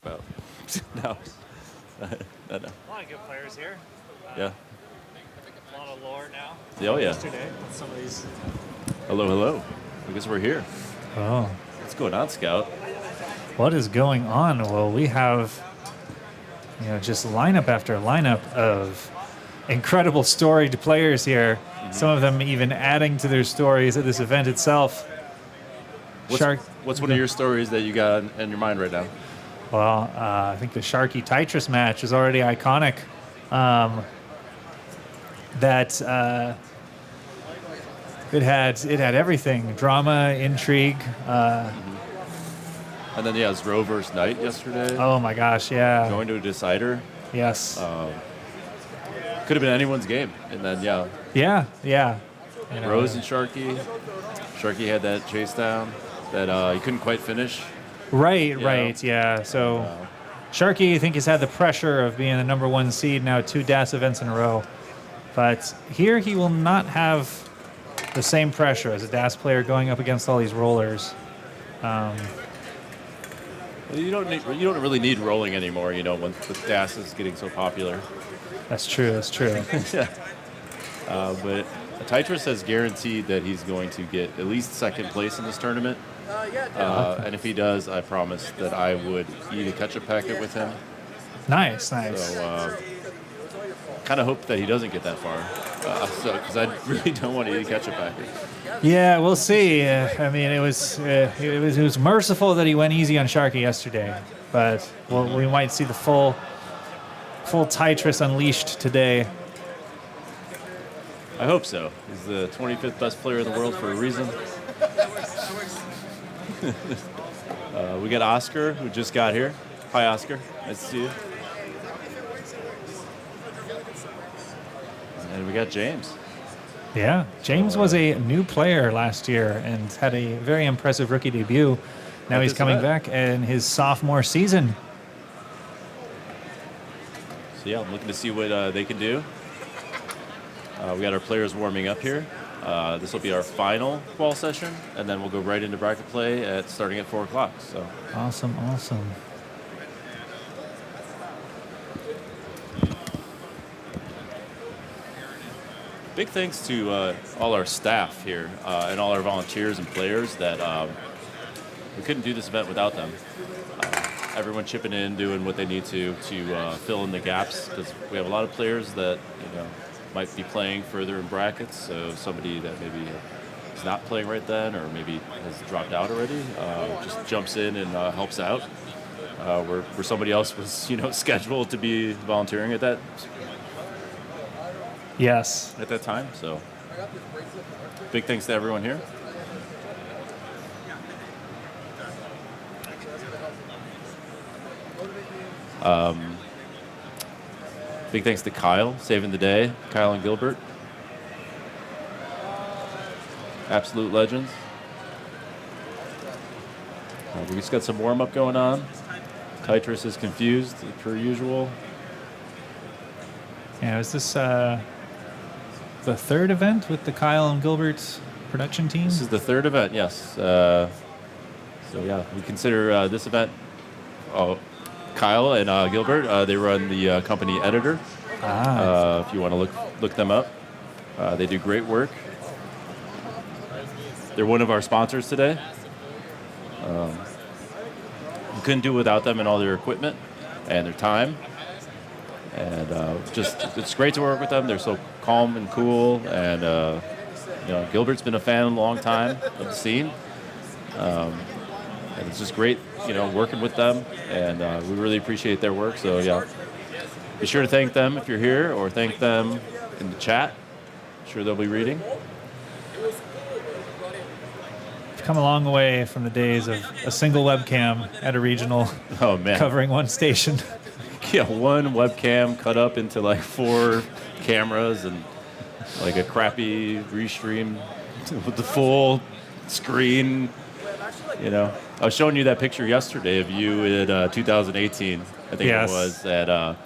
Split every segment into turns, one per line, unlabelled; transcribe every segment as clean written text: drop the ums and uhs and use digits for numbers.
about. No. No.
A lot of good players here.
Yeah.
A lot of lore now.
Oh, yeah.
Yesterday, with some of these.
Hello, hello. I guess we're here.
Oh,
What's going on, Scout?
what is going on? Well, we have, just lineup after lineup of incredible storied players here.
Mm-hmm.
Some of them even adding to their stories at this event itself.
What's one of your stories that you got in your mind right now?
Well, I think the Sharky Tetris match is already iconic. It had everything: drama, intrigue.
And then, yeah, it was Roe versus Knight yesterday.
Oh my gosh, yeah.
Going to a decider.
Yes.
Could have been anyone's game. And then, yeah,
Yeah.
Rose and Sharky. Sharky had that chase down that he couldn't quite finish.
Right, yeah. So Sharky, I think, has had the pressure of being the number one seed now 2 DAS events in a row. But here he will not have the same pressure as a DAS player going up against all these rollers.
You don't really need rolling anymore, when with DAS is getting so popular.
That's true.
But Tetris has guaranteed that he's going to get at least second place in this tournament. And if he does, I promise that I would eat a ketchup packet with him.
Nice.
So, kind of hope that he doesn't get that far. Because I really don't want to eat a ketchup packet.
Yeah, we'll see. I mean, it was merciful that he went easy on Sharky yesterday, but we might see the full Tetris unleashed today.
I hope so. He's the 25th best player in the world for a reason. We got Oscar, who just got here. Hi, Oscar. Nice to see you. And we got James.
Yeah, James was a new player last year and had a very impressive rookie debut. Now he's coming back in his sophomore season.
So yeah, I'm looking to see what they can do. We got our players warming up here. This will be our final qual session, and then we'll go right into bracket play starting at 4 o'clock. So
Awesome.
big thanks to all our staff here and all our volunteers and players that we couldn't do this event without them. Everyone chipping in, doing what they need to fill in the gaps, because we have a lot of players that might be playing further in brackets. So somebody that maybe is not playing right then, or maybe has dropped out already, just jumps in and helps out. Where somebody else was scheduled to be volunteering at that time. So big thanks to everyone here. Big thanks to Kyle, saving the day. Kyle and Gilbert. Absolute legends. We just got some warm-up going on. Tetris is confused, per usual.
Yeah, is this the third event with the Kyle and Gilbert production team?
This is the third event, yes. So yeah, we consider this event... Kyle and Gilbert, they run the company Editor. If you want to look them up. They do great work. They're one of our sponsors today. We couldn't do without them and all their equipment and their time. And it's great to work with them. They're so calm and cool. And Gilbert's been a fan a long time of the scene. And it's just great, working with them, and we really appreciate their work. So yeah, be sure to thank them if you're here, or thank them in the chat. I'm sure they'll be reading.
We've come a long way from the days of a single webcam at a regional covering one station.
Yeah, one webcam cut up into like 4 cameras and like a crappy restream with the full screen. I was showing you that picture yesterday of you in 2018. I think it was at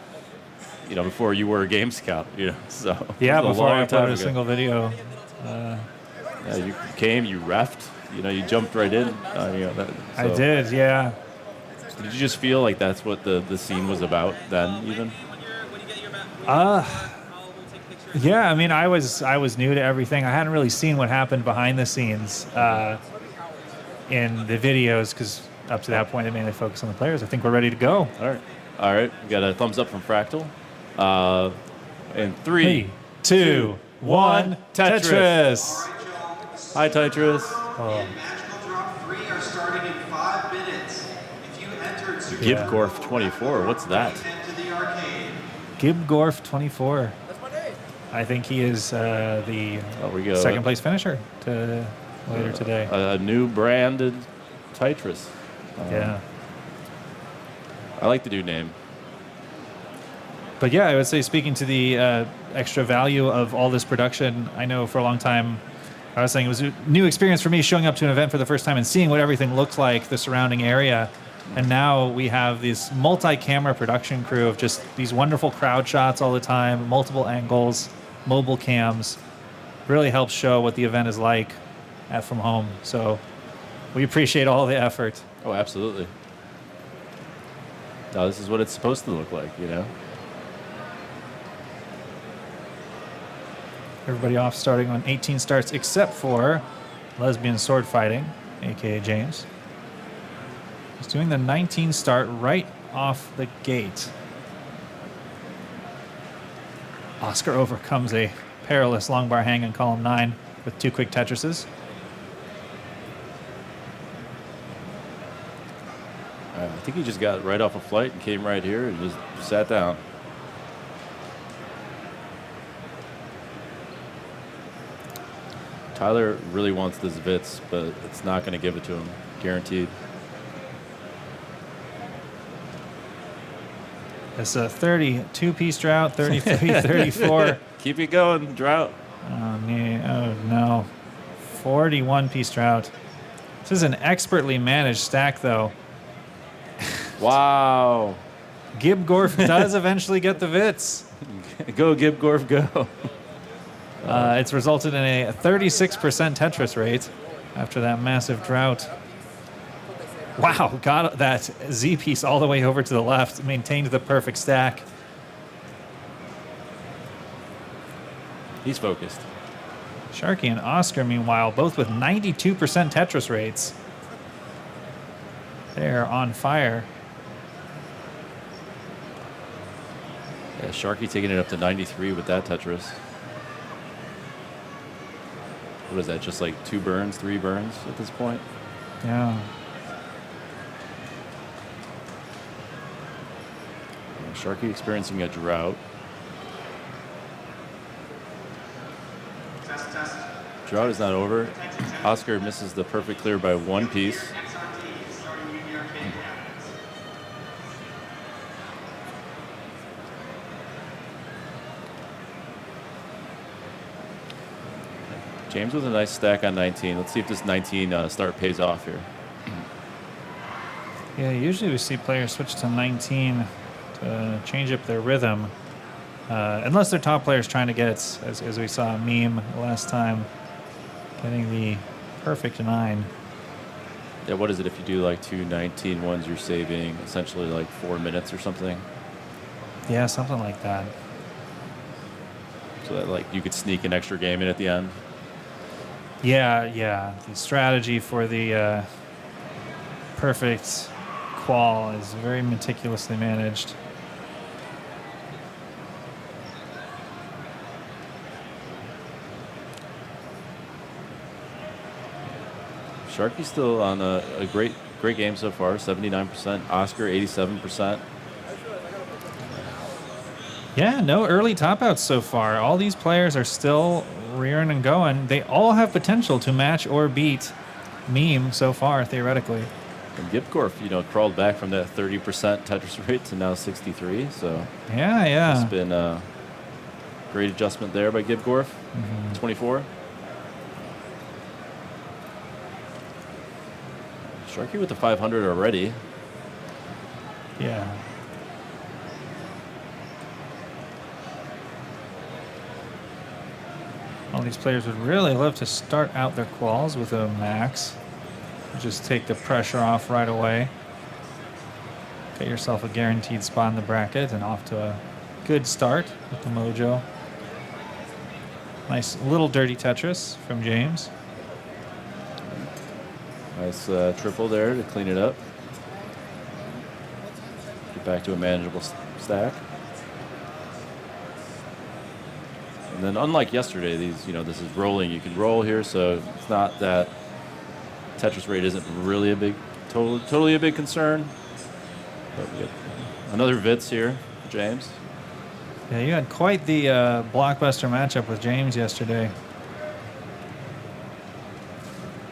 before you were a game scout. So
yeah, before I uploaded a single video.
You came, you reffed. You jumped right in.
I did, yeah.
Did you just feel like that's what the scene was about then, even?
Yeah, I mean, I was new to everything. I hadn't really seen what happened behind the scenes in the videos because up to that point, they mainly focused on the players. I think we're ready to go.
All right. We got a thumbs up from Fractal. And 3,
2, 1, Tetris.
Hi, Tetris.
Oh.
Gibgorf 24. What's that?
Gibgorf 24. I think he is the second place finisher later today.
A new branded Tetris.
Yeah.
I like the new name.
But yeah, I would say speaking to the extra value of all this production, I know for a long time, I was saying it was a new experience for me showing up to an event for the first time and seeing what everything looked like, the surrounding area. And now we have this multi-camera production crew of just these wonderful crowd shots all the time, multiple angles, mobile cams. Really helps show what the event is like from home. So we appreciate all the effort.
Oh, absolutely. No, this is what it's supposed to look like, you know?
Everybody off starting on 18 starts except for Lesbianswordfighting, a.k.a. James. He's doing the 19 start right off the gate. Oscar overcomes a perilous long bar hang in column 9 with 2 quick Tetrises.
I think he just got right off a flight and came right here and just sat down. Tyler really wants this Vitz, but it's not going to give it to him, guaranteed.
It's a 32-piece drought, 33, 34.
Keep it going, drought.
Oh, no. 41-piece drought. This is an expertly managed stack, though.
Wow.
Gibgorf does eventually get the Vitz.
Go, Gibgorf, go.
It's resulted in a 36% Tetris rate after that massive drought. Wow, got that Z piece all the way over to the left, maintained the perfect stack.
He's focused.
Sharky and Oscar, meanwhile, both with 92% Tetris rates. They're on fire.
Yeah, Sharky taking it up to 93 with that Tetris. What is that, just like 2 burns, 3 burns at this point?
Yeah.
Sharky experiencing a drought. Drought is not over. Oscar misses the perfect clear by 1 piece. James with a nice stack on 19. Let's see if this 19 start pays off here.
Yeah, usually we see players switch to 19 to change up their rhythm. Unless they're top players trying to get, as we saw Meme last time, getting the perfect 9.
Yeah, what is it if you do like 2 19 ones, you're saving essentially like 4 minutes or something?
Yeah, something like that.
So that like you could sneak an extra game in at the end.
Yeah. The strategy for the perfect qual is very meticulously managed.
Sharky's still on a great game so far, 79%. Oscar, 87%.
Yeah, no early top outs so far. All these players are still rearing and going. They all have potential to match or beat Meme so far, theoretically.
And Gibgorf, crawled back from that 30% Tetris rate to now 63. So
yeah.
It's been a great adjustment there by Gibgorf. 24. Sharky with the 500 already.
Yeah. All these players would really love to start out their quals with a max. Just take the pressure off right away. Get yourself a guaranteed spot in the bracket and off to a good start with the mojo. Nice little dirty Tetris from James.
Nice triple there to clean it up. Get back to a manageable stack. And then, unlike yesterday, these this is rolling. You can roll here, so it's not that Tetris rate isn't really a big, totally a big concern. But we got another Vitz here, James.
Yeah, you had quite the blockbuster matchup with James yesterday.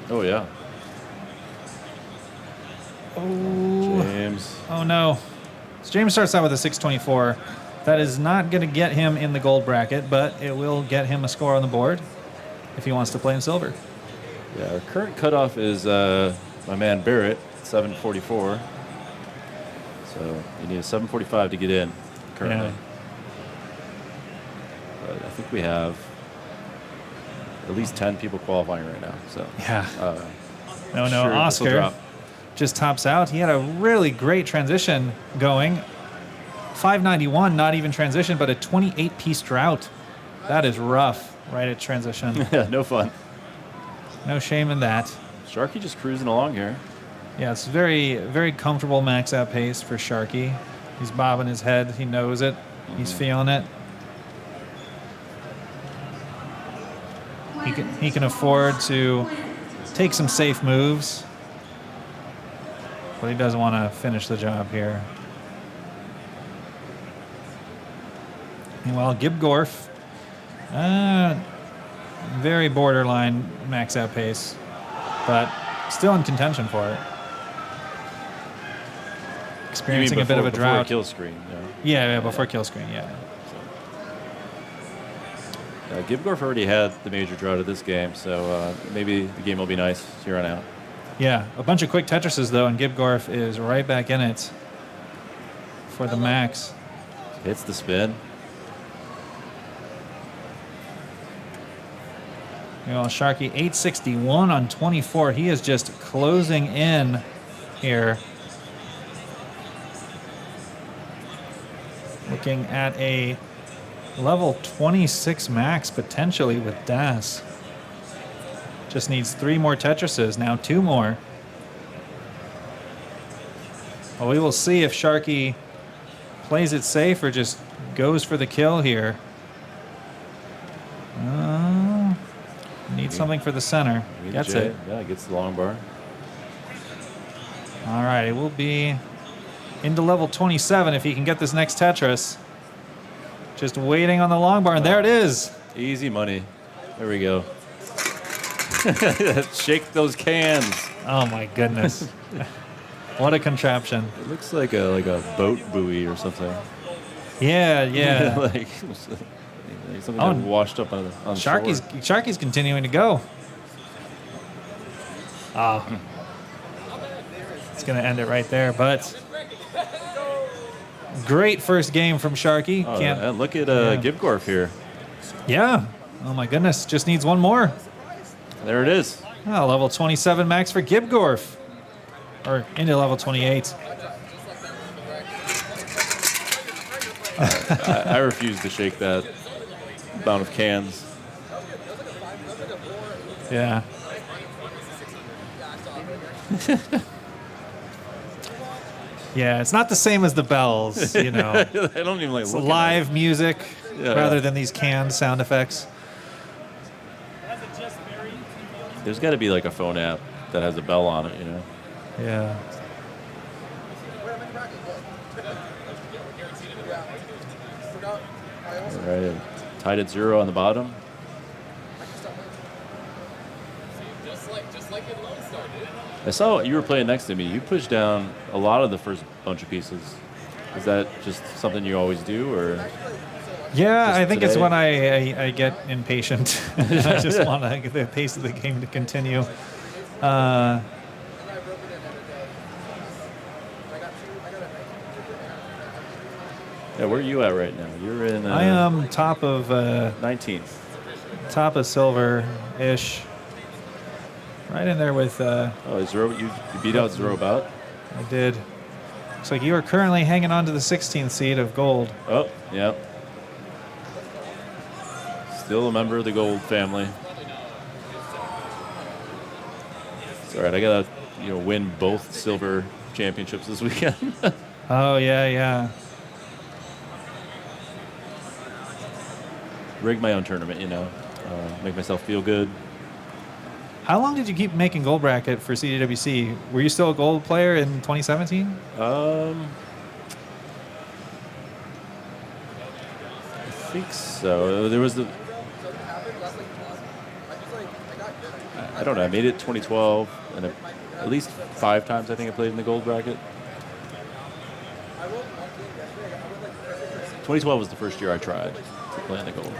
Oh yeah.
Oh,
James.
Oh no. So James starts out with a 624. That is not going to get him in the gold bracket, but it will get him a score on the board if he wants to play in silver.
Yeah, our current cutoff is my man Barrett, 744. So you need a 745 to get in currently.
Yeah.
But I think we have at least 10 people qualifying right now. So
Yeah. No,
sure, this will
Oscar
drop.
just tops out. He had a really great transition going. 591, not even transition, but a 28-piece drought. That is rough right at transition.
Yeah, no fun.
No shame in that.
Sharky just cruising along here.
Yeah, it's very, very comfortable max out pace for Sharky. He's bobbing his head. He knows it. He's feeling it. He can afford to take some safe moves, but he doesn't want to finish the job here. Meanwhile, Gibgorf, very borderline max out pace, but still in contention for it. Experiencing a bit of a drought.
Before kill screen.
Yeah, before kill screen, yeah.
Gibgorf already had the major drought of this game, so maybe the game will be nice here on out.
Yeah, a bunch of quick Tetrises, though, and Gibgorf is right back in it for the max.
Hits the spin.
You know, Sharky, 861 on 24. He is just closing in here. Looking at a level 26 max potentially with Das. Just needs 3 more Tetrises, now 2 more. Well, we will see if Sharky plays it safe or just goes for the kill here. Needs something for the center. Gets it.
Yeah, gets the long bar.
All right, it will be into level 27 if he can get this next Tetris. Just waiting on the long bar, and there it is.
Easy money. There we go. Shake those cans.
Oh my goodness. What a contraption.
It looks like a boat buoy or something.
Yeah, yeah.
like something that washed up on shore.
Sharky's continuing to go. Oh. It's going to end it right there, but great first game from Sharky.
Oh, and look at Gibgorf here.
Yeah. Oh my goodness. Just needs one more.
There it is.
Oh, level 27 max for Gibgorf. Or into level 28.
I refuse to shake that amount of cans.
Yeah. Yeah, it's not the same as the bells, you know.
I don't even like
It's
looking
live
at it.
music
Yeah.
rather than these canned sound effects.
There's got to be like a phone app that has a bell on it, you know.
Yeah.
All right, tied at 0 on the bottom. I saw you were playing next to me. You pushed down a lot of the first bunch of pieces. Is that just something you always do, or?
Yeah,
Just
I think it's
today?
when I get impatient. I just want the pace of the game to continue.
Yeah, where are you at right now? You're in.
I am top of
19th.
top of silver-ish. Right in there with.
Oh, is Zero? You beat out Zero Bout?
I did. Looks like you are currently hanging on to the 16th seed of gold.
Oh, yeah. Still a member of the gold family. It's all right. I gotta, win both silver championships this weekend.
Oh, yeah, yeah.
Rig my own tournament, make myself feel good.
How long did you keep making gold bracket for CTWC? Were you still a gold player in 2017?
I think so. There was I don't know. I made it 2012, and at least 5 times I think I played in the gold bracket. 2012 was the first year I tried to play in the gold.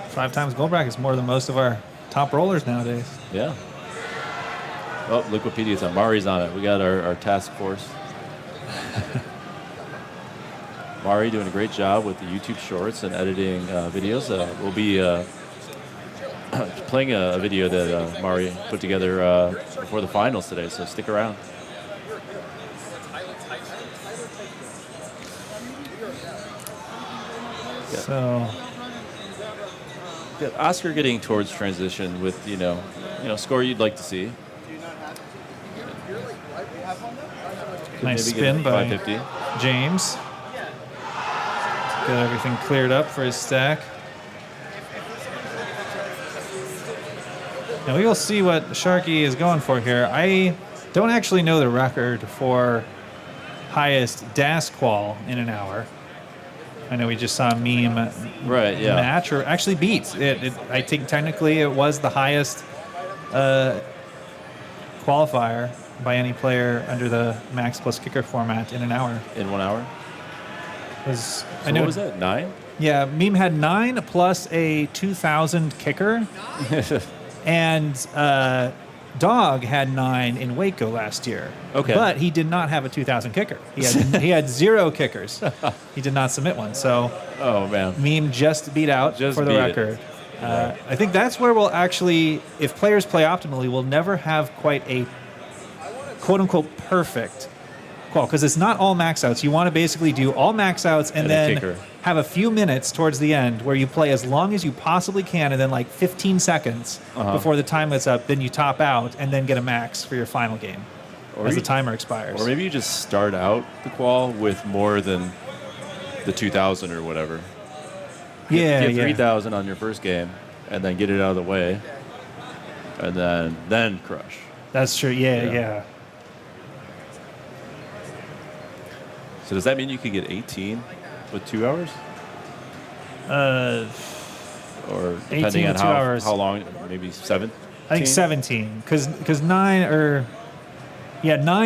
5 times gold bracket is more than most of our top rollers nowadays.
Yeah. Oh, Wikipedia's on. Mari's on it. We got our task force. Mari doing a great job with the YouTube shorts and editing videos. We'll be playing a video that Mari put together before the finals today, so stick around. Yeah.
So,
yeah, Oscar getting towards transition with, score you'd like to see.
nice
Maybe get
spin by
550.
James. Got everything cleared up for his stack. Now we will see what Sharky is going for here. I don't actually know the record for highest DAS qual in an hour. I know we just saw a meme
Right, yeah.
match, or actually beats. I think technically it was the highest qualifier by any player under the max plus kicker format in an hour.
In 1 hour?
I know,
what was that, 9?
Yeah, meme had 9 plus a 2,000 kicker. And Dog had 9 in Waco last year.
Okay.
But he did not have a 2,000 kicker. He had 0 kickers. He did not submit one. So
Oh, man.
meme just beat out
Just
for the
beat
record. I think that's where we'll actually, if players play optimally, we'll never have quite a quote-unquote perfect qual, because it's not all max outs. You want to basically do all max outs and
And a
then
kicker.
have a few minutes towards the end where you play as long as you possibly can, and then like 15 seconds before the time lets up, then you top out and then get a max for your final game as the timer expires.
Or maybe you just start out the qual with more than the 2,000 or whatever. Get 3,000 on your first game, and then get it out of the way, and then crush.
That's true. Yeah.
So does that mean you could get 18 with 2 hours? Or
18
depending on
with 2 hours.
how long, maybe 7?
I think 17, because 9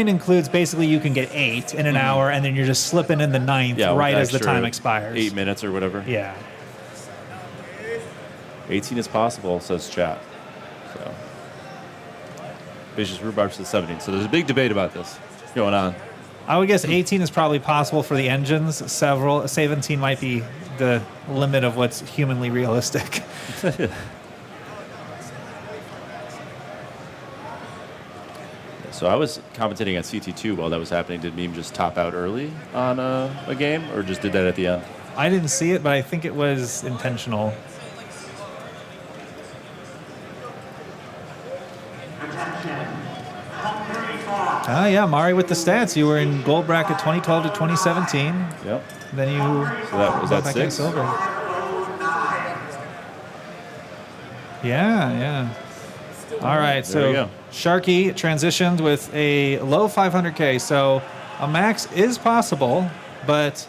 includes basically you can get 8 in an hour, and then you're just slipping in the 9th right as the
extra
time expires.
8 minutes or whatever.
Yeah.
18 is possible, says chat. So Vicious Rhubarb says 17. So there's a big debate about this going on.
I would guess 18 is probably possible for the engines. 17 might be the limit of what's humanly realistic.
So I was commentating on CT2 while that was happening. Did Meme just top out early on a game, or just did that at the end?
I didn't see it, but I think it was intentional. Yeah, Mari with the stats. You were in gold bracket 2012 to 2017.
Yep.
Then you
Was that
back in
6?
silver. Yeah. All right,
There we
so
go.
Sharky transitioned with a low 500K. So a max is possible, but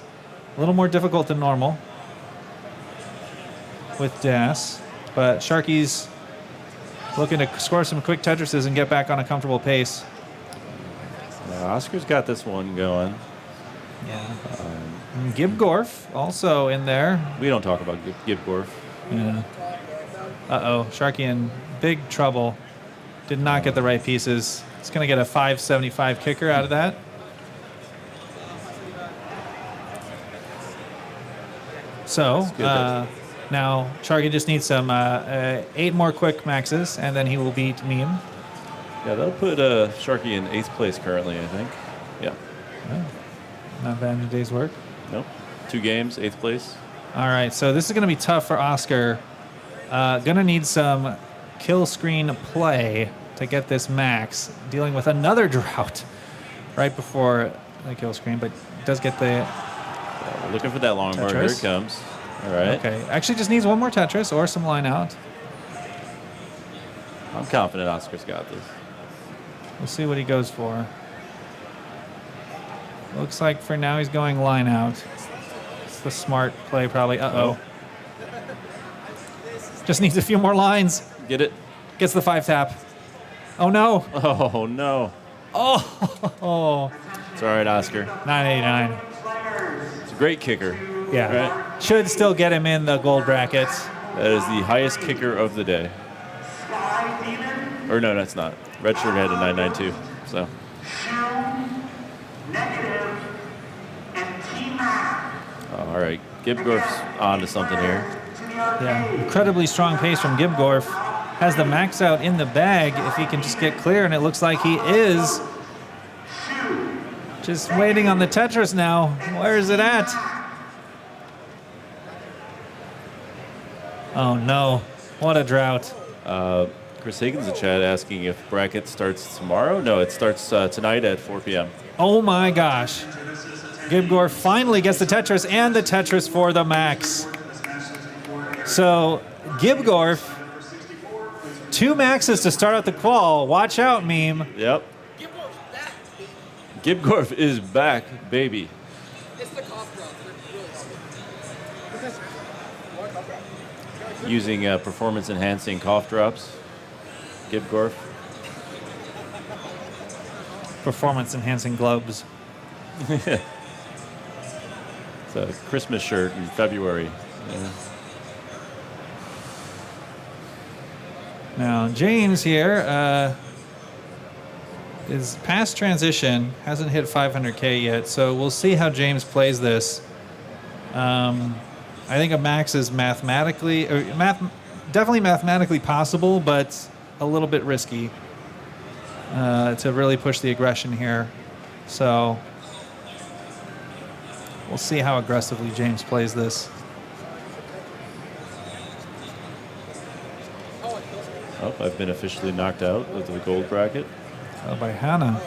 a little more difficult than normal with DAS. But Sharky's looking to score some quick Tetrises and get back on a comfortable pace.
Oscar's got this one going.
Yeah. Gib Gorf also in there.
We don't talk about Gib Gorf.
Yeah. Uh-oh. Sharky in big trouble. Did not get the right pieces. It's going to get a 575 kicker out of that. So now Sharky just needs some 8 more quick maxes, and then he will beat Meme.
Yeah, that'll put Sharky in 8th place currently, I think. Yeah.
Not bad in a day's work.
Nope. 2 games, 8th place.
All right, so this is going to be tough for Oscar. Going to need some kill screen play to get this max. Dealing with another drought right before the kill screen, but does get the
We're looking for that long bar. Here it
Tetris.
comes. All right.
Okay, actually just needs one more Tetris or some line out.
I'm confident Oscar's got this.
We'll see what he goes for. Looks like for now he's going line out. It's the smart play probably. Uh-oh. Just needs a few more lines.
Get it?
Gets the 5 tap. Oh no.
Oh, no.
Oh.
It's all right, Oscar.
989.
It's a great kicker.
Yeah.
Right?
Should still get him in the gold brackets.
That is the highest kicker of the day. Or no, that's not. Red shirt had a 992. So. All right. Gibgorf's on to something here.
Yeah. Incredibly strong pace from Gibgorf. Has the max out in the bag if he can just get clear, and it looks like he is. Just waiting on the Tetris now. Where is it at? Oh no. What a drought.
Chris Higgins in chat asking if bracket starts tomorrow. No, it starts tonight at 4 p.m.
Oh my gosh. Gibgorf finally gets the Tetris and the Tetris for the max. So Gibgorf, 2 maxes to start out the qual. Watch out, meme.
Yep. Gibgorf is back, baby. Using performance-enhancing cough drops. Gibgorf.
Performance enhancing gloves.
It's a Christmas shirt in February. Yeah.
Now, James here is past transition, hasn't hit 500K yet, so we'll see how James plays this. I think a max is definitely mathematically possible, but a little bit risky to really push the aggression here. So we'll see how aggressively James plays this.
Oh, I've been officially knocked out of the gold bracket.
By Hannah.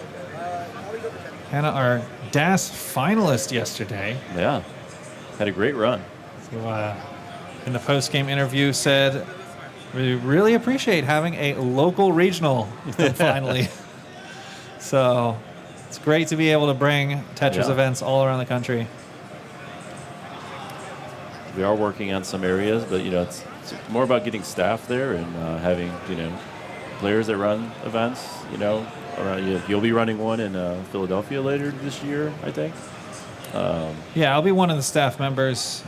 Hannah, our DAS finalist yesterday.
Yeah, had a great run.
Who, in the post-game interview, said, "We really appreciate having a local regional finally." So it's great to be able to bring Tetris events all around the country.
We are working on some areas, but it's more about getting staff there and having players that run events. Around, you'll be running one in Philadelphia later this year, I think.
Yeah, I'll be one of the staff members.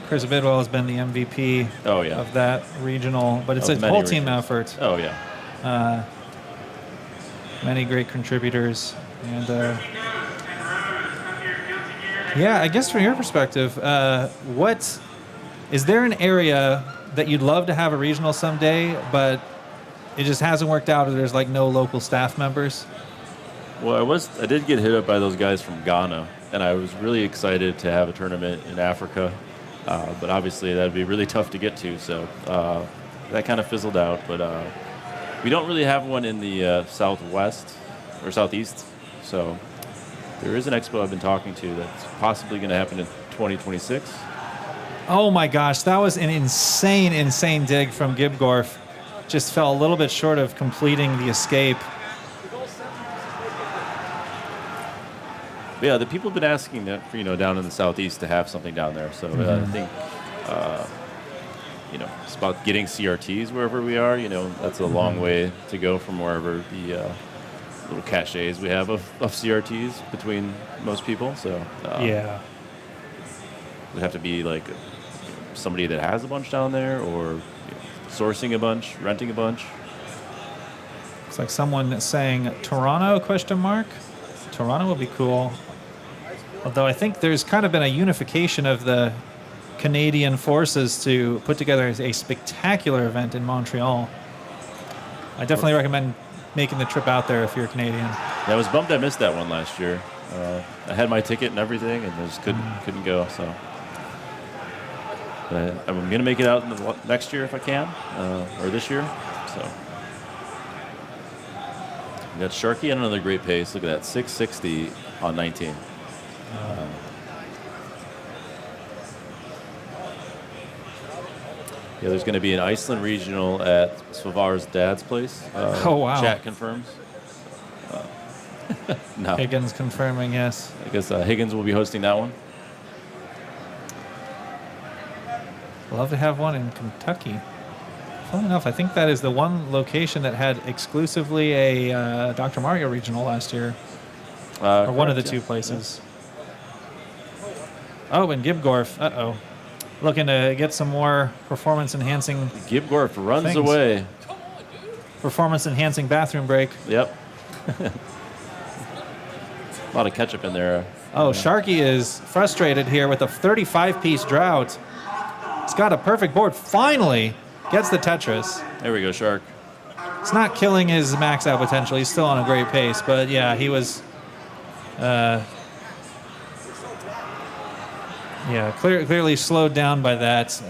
Chris Bidwell has been the MVP of that regional, but it's a whole team effort.
Oh, yeah.
Many great contributors. And yeah, I guess from your perspective, is there an area that you'd love to have a regional someday, but it just hasn't worked out, or there's like no local staff members?
Well, I did get hit up by those guys from Ghana, and I was really excited to have a tournament in Africa, but obviously that'd be really tough to get to, so that kind of fizzled out. But we don't really have one in the southwest or southeast, so there is an expo I've been talking to that's possibly going to happen in 2026.
Oh my gosh, that was an insane dig from Gibgorf. Just fell a little bit short of completing the escape.
Yeah, the people have been asking that down in the southeast to have something down there. So I think it's about getting CRTs wherever we are. That's a long way to go from wherever the little caches we have of CRTs between most people. So
yeah,
would have to be like somebody that has a bunch down there, or sourcing a bunch, renting a bunch.
Looks like someone saying Toronto ? Toronto would be cool. Although I think there's kind of been a unification of the Canadian forces to put together a spectacular event in Montreal. I definitely recommend making the trip out there if you're Canadian.
Yeah, I was bummed I missed that one last year. I had my ticket and everything, and I just couldn't go. So I'm gonna make it out in the next year if I can, or this year. So we got Sharky at another great pace. Look at that, 660 on 19. Yeah, there's going to be an Iceland regional at Svavar's dad's place.
Oh, wow.
Chat confirms. No.
Higgins confirming, yes.
I guess Higgins will be hosting that one.
Love to have one in Kentucky. Funnily enough, I think that is the one location that had exclusively a Dr. Mario regional last year. Or one of the two places. Yeah. Oh, and Gibgorf. Uh-oh. Looking to get some more performance-enhancing
Gibgorf runs
things.
away.
Performance-enhancing bathroom break.
Yep. A lot of ketchup in there.
Oh, Sharky is frustrated here with a 35-piece drought. He's got a perfect board. Finally gets the Tetris.
There we go, Shark.
It's not killing his max out potential. He's still on a great pace. But, yeah, he was... yeah, clearly slowed down by that.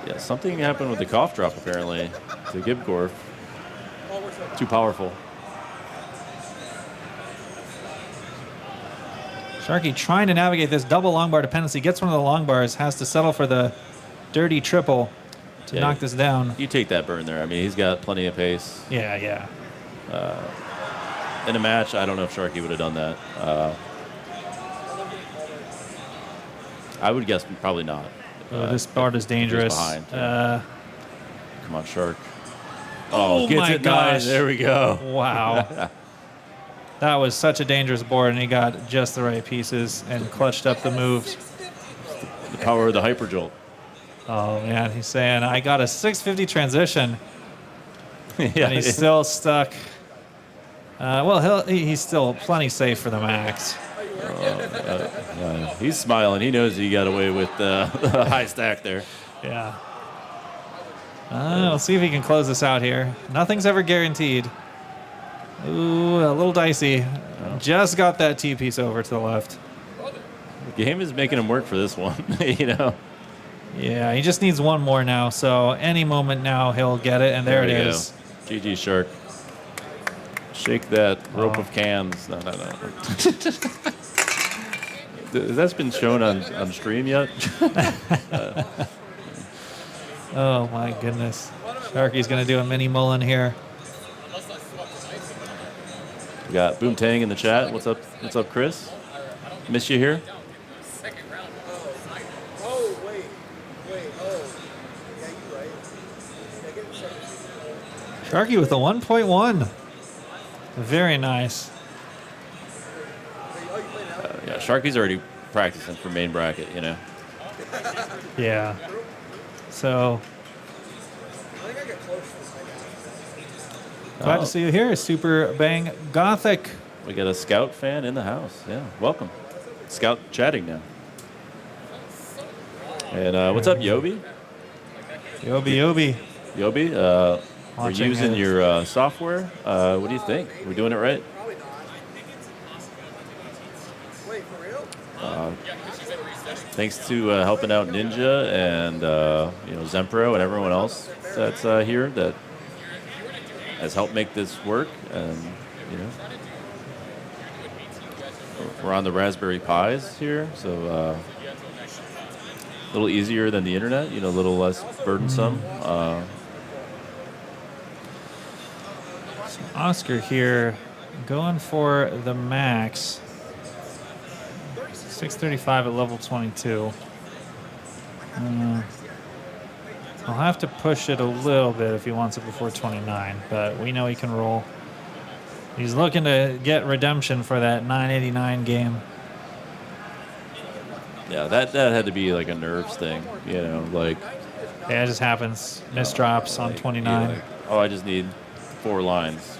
Yeah, something happened with the cough drop, apparently, to Gibgorf. Too powerful.
Sharky trying to navigate this double long bar dependency. Gets one of the long bars. Has to settle for the dirty triple to knock this down.
You take that burn there. I mean, he's got plenty of pace.
Yeah, yeah.
In a match, I don't know if Sharky would have done that. I would guess probably not.
This board is dangerous.
Behind, Come on, Shark. Oh, gets
my
it
gosh.
nice. There we go.
Wow. That was such a dangerous board, and he got just the right pieces and clutched up the moves.
The power of the hyper jolt.
Oh, man. He's saying, I got a 650 transition.
Yeah,
And he's still stuck. Well, he's still plenty safe for the max.
He's smiling. He knows he got away with the high stack there.
Yeah. We'll see if he can close this out here. Nothing's ever guaranteed. Ooh, a little dicey. Just got that T-piece over to the left.
The game is making him work for this one, you know.
Yeah, he just needs one more now, so any moment now he'll get it, and there it is.
GG, Shark. Shake that rope of cans. No. That's been shown on stream yet?
Oh, my goodness. Sharky's going to do a mini mullen here.
We got Boomtang in the chat. What's up? What's up, Chris? Miss you here?
Sharky with a 1.1. Very nice.
Yeah, Sharky's already practicing for main bracket, you know.
Yeah. So, glad to see you here, Super Bang Gothic.
We got a Scout fan in the house. Yeah, welcome. Scout chatting now. And what's up, Yobi?
Yobi.
Yobi, we're
Watching
using
it.
your software. What do you think? We're doing it right? Thanks to helping out Ninja and Zempro and everyone else that's here that has helped make this work. And we're on the Raspberry Pis here, so a little easier than the internet. A little less burdensome.
Oscar here going for the max. 635 at level 22. I'll have to push it a little bit if he wants it before 29, but we know he can roll. He's looking to get redemption for that 989 game.
Yeah, that had to be like a nerves thing, like.
Yeah, it just happens. Misdrops on 29.
Like, oh, I just need 4 lines.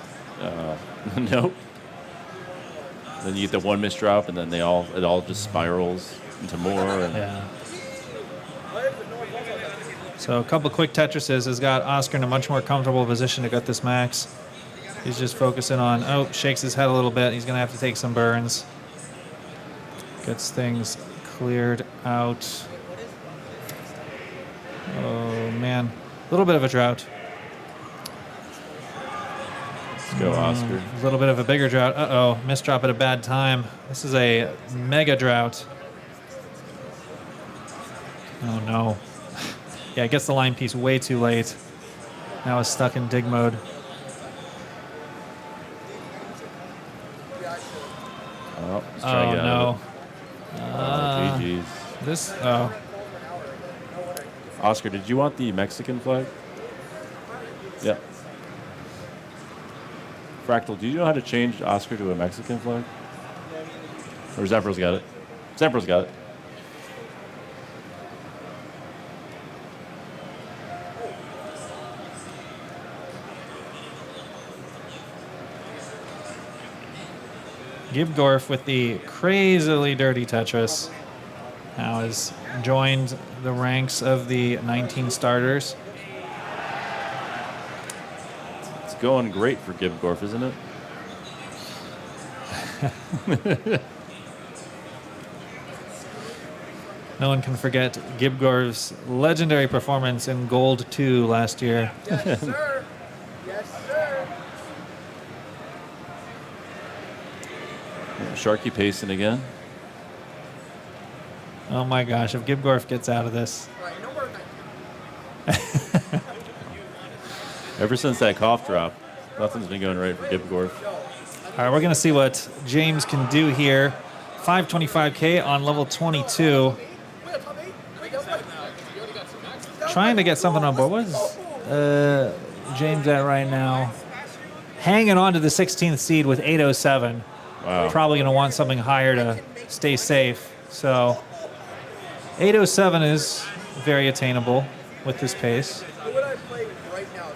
Nope. Then you get the one misdrop, and then it all just spirals into more.
Yeah. So a couple quick Tetrises has got Oscar in a much more comfortable position to get this max. He's just focusing on, oh, shakes his head a little bit. He's going to have to take some burns. Gets things cleared out. Oh, man. A little bit of a drought.
Let's go, Oscar.
A little bit of a bigger drought. Uh-oh, missed drop at a bad time. This is a mega drought. Oh, no. Yeah, it gets the line piece way too late. Now it's stuck in dig mode.
Oh, let's try to get out
no.
of it. Oh, GG's.
Oh.
Oscar, did you want the Mexican flag? Yeah. Fractal, do you know how to change Oscar to a Mexican flag? Or Zempro's got it? Zempro's got it.
Gibdorf with the crazily dirty Tetris now has joined the ranks of the 19 starters.
It's going great for Gibdorf, isn't it?
No one can forget Gibdorf's legendary performance in Gold 2 last year.
Yes, sir. Yes, sir.
Sharky pacing again.
Oh my gosh, if Gibdorf gets out of this.
All right, no more.
Ever since that cough drop, nothing's been going right for Gibdorf.
All right, we're going to see what James can do here. 525K on level 22. Trying to get something on board. What is James at right now? Hanging on to the 16th seed with 807.
Wow.
Probably going to want something higher to stay safe. So 807 is very attainable with this pace.
Who would I play right now?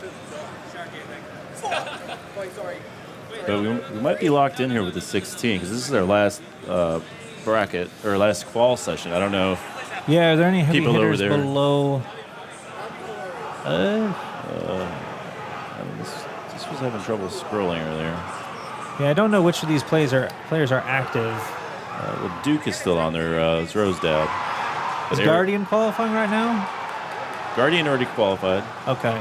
Sorry.
But we might be locked in here with the 16 because this is our last bracket or last qual session. I don't know.
Yeah, are there any heavy
People over
hitters
there.
below?
I mean, this was having trouble scrolling earlier.
Yeah, I don't know which of these players are active.
Well, Duke is still on there. It's Rose Dad.
Is Guardian qualifying right now?
Guardian already qualified.
Okay.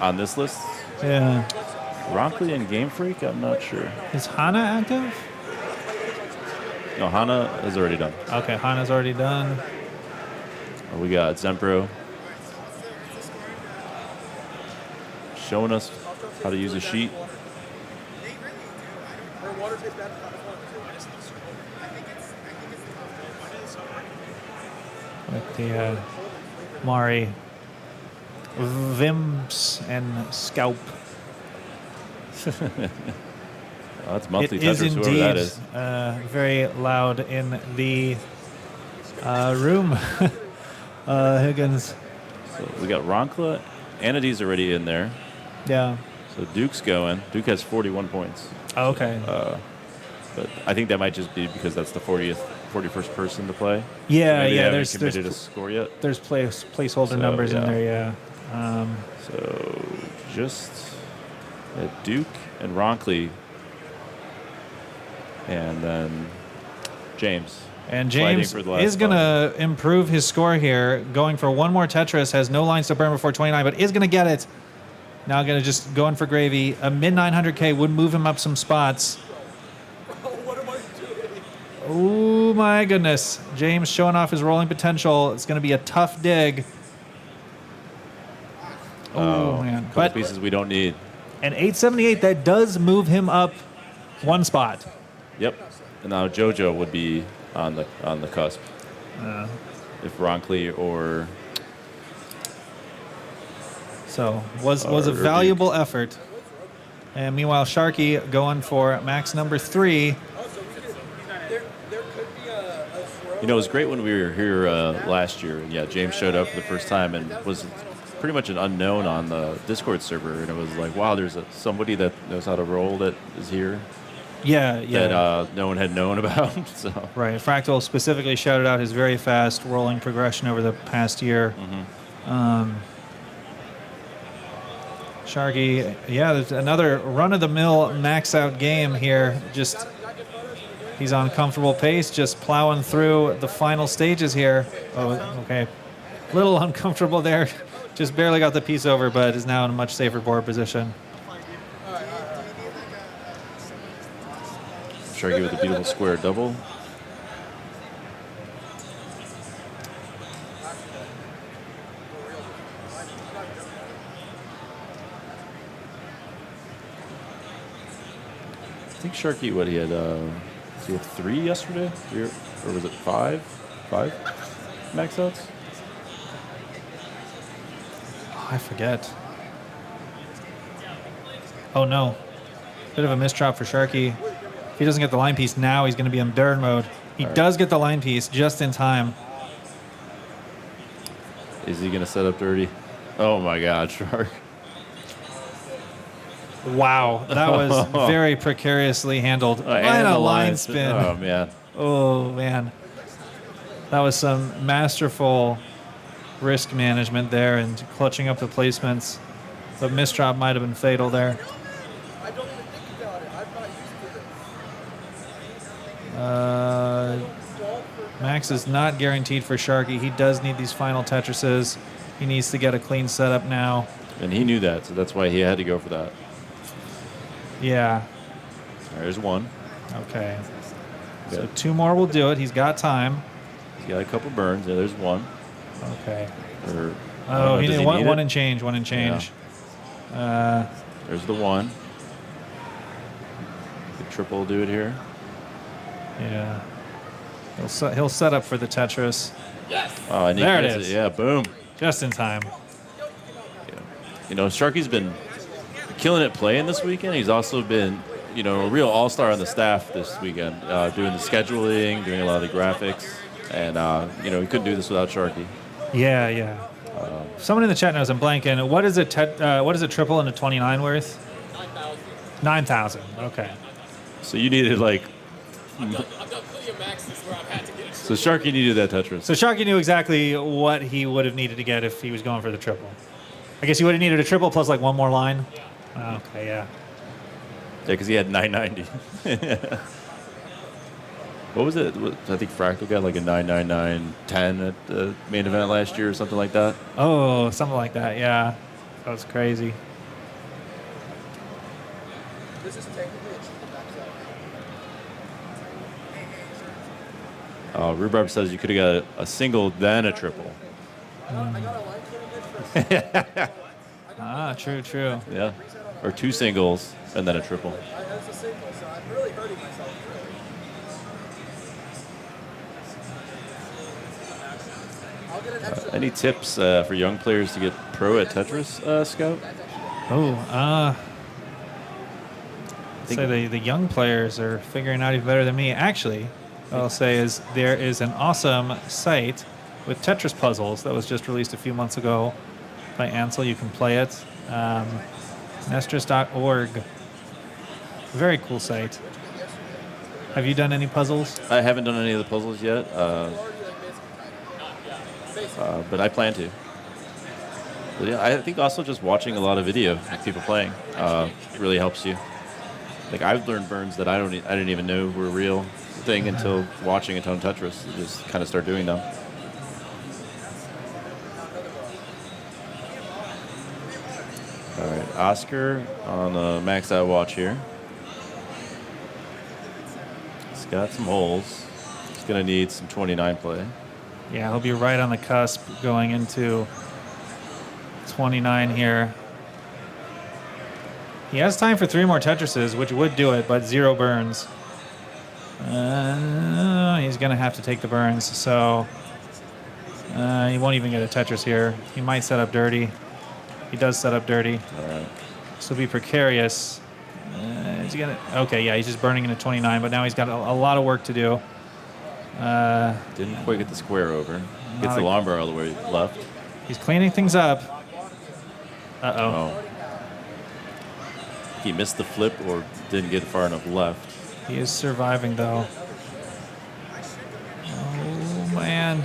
On this list?
Yeah.
Ronkley and Game Freak? I'm not sure.
Is Hana active?
No, Hana is already done.
Okay, Hana's already done.
We got Zempro showing us how to use a sheet.
With the Mari Vims and Scalp.
That's monthly
It is
Tetris, whoever that is.
indeed very loud in the room. Higgins.
So we got Ronkla. Anity's already in there.
Yeah.
So Duke's going. Duke has 41 points.
Oh, okay.
But I think that might just be because that's the 41st person to play.
Yeah,
Maybe they
yeah.
haven't
There's
committed a score yet.
there's placeholder
So,
numbers in
yeah.
there. Yeah.
So just Duke and Ronkley, and then James.
And
fighting
James
for the last
is going to improve his score here, going for one more Tetris, has no lines to burn before 29, but is going to get it. Now going to just go in for gravy. A mid 900K would move him up some spots.
What am I doing?
Oh my goodness. James showing off his rolling potential. It's going to be a tough dig. Oh, man.
Couple
But
pieces we don't need.
an 878, that does move him up one spot.
Yep. And now JoJo would be on the cusp. If Ronkley or
So was a
Or
valuable effort. And meanwhile, Sharky going for max number 3.
There could be a throw.
it was great when we were here last year. And yeah, James showed up for the first time and was pretty much an unknown on the Discord server. And it was like, wow, there's somebody that knows how to roll that is here
Yeah, yeah.
that no one had known about. So
Right. Fractal specifically shouted out his very fast rolling progression over the past year. Sharky, yeah, there's another run-of-the-mill max-out game here. Just he's on comfortable pace, just plowing through the final stages here. Oh, okay. Little uncomfortable there. Just barely got the piece over, but is now in a much safer board position.
Sharky with a beautiful square double. I think Sharky, what he had, he had 3 yesterday? 3 or was it 5? 5 max outs?
Oh, I forget. Oh no. Bit of a misdrop for Sharky. If he doesn't get the line piece now, he's going to be in Baron mode. He does get the line piece just in time.
Is he going to set up dirty? Oh my God, Shark.
Wow, that was very precariously handled. And a line spin.
Oh man.
Oh man. That was some masterful risk management there and clutching up the placements. The misdrop might have been fatal there.
I don't even think about it. I'm not used to it.
Max is not guaranteed for Sharky. He does need these final Tetrises. He needs to get a clean setup now.
And he knew that, so that's why he had to go for that.
Yeah.
There's one.
Okay. So
Good.
2 more will do it. He's got time.
He's got a couple burns. Yeah, there's one.
Okay.
Or,
Oh, he
does
did
need
one
it?
and change. One and change.
There's the one. The triple will do it here.
Yeah. He'll set up for the Tetris.
Oh, and he
There it
gets
is.
Yeah, boom.
Just in time.
Yeah. You know, Sharky's been killing it playing this weekend. He's also been, you know, a real all-star on the staff this weekend, doing the scheduling, doing a lot of the graphics. And, you know, he couldn't do this without Sharky.
Yeah, yeah. Someone in the chat knows I'm blanking. What is a triple and a 29 worth?
9,000.
9,000. Okay.
So you needed, like...
I've done plenty of maxes where I've had to get it.
So Sharky needed that Tetris.
So Sharky knew exactly what he would have needed to get if he was going for the triple. I guess he would have needed a triple plus like one more line. Okay, yeah.
Yeah, because he had 990. What was it? I think Fractal got like a 999.10 at the main event last year or something like that.
Oh, something like that, yeah. That was crazy.
This is technically a triple max out.
Rhubarb says you could have got a single, then a triple.
I got a line tournament first.
Ah, true, true.
Yeah. Or 2 singles, and then a triple.
That's a single, so I'm really hurting myself. I'll get an extra.
Any tips for young players to get pro at Tetris, Scout?
Oh, say the young players are figuring out even better than me. Actually, what I'll say is there is an awesome site with Tetris puzzles that was just released a few months ago by Ansel. You can play it. Nestris.org. Very cool site. Have you done any puzzles?
I haven't done any of the puzzles yet, but I plan to. But yeah, I think also just watching a lot of video of people playing really helps you. Like I've learned burns that I didn't even know were a real thing until watching a ton of Tetris. You just kind of start doing them. All right, Oscar on the max out watch here. He's got some holes. He's gonna need some 29 play.
Yeah, he'll be right on the cusp going into 29 here. He has time for 3 more Tetrises, which would do it, but 0 burns. He's going to have to take the burns, so he won't even get a Tetris here. He might set up dirty. He does set up dirty.
All right.
So be precarious. Is he gonna? Okay, yeah, he's just burning into 29, but now he's got a lot of work to do.
Didn't quite get the square over. Gets
Not
the
a-
long bar all the way left.
He's cleaning things up. Uh-oh.
Oh. He missed the flip or didn't get far enough left.
He is surviving, though. Oh, man.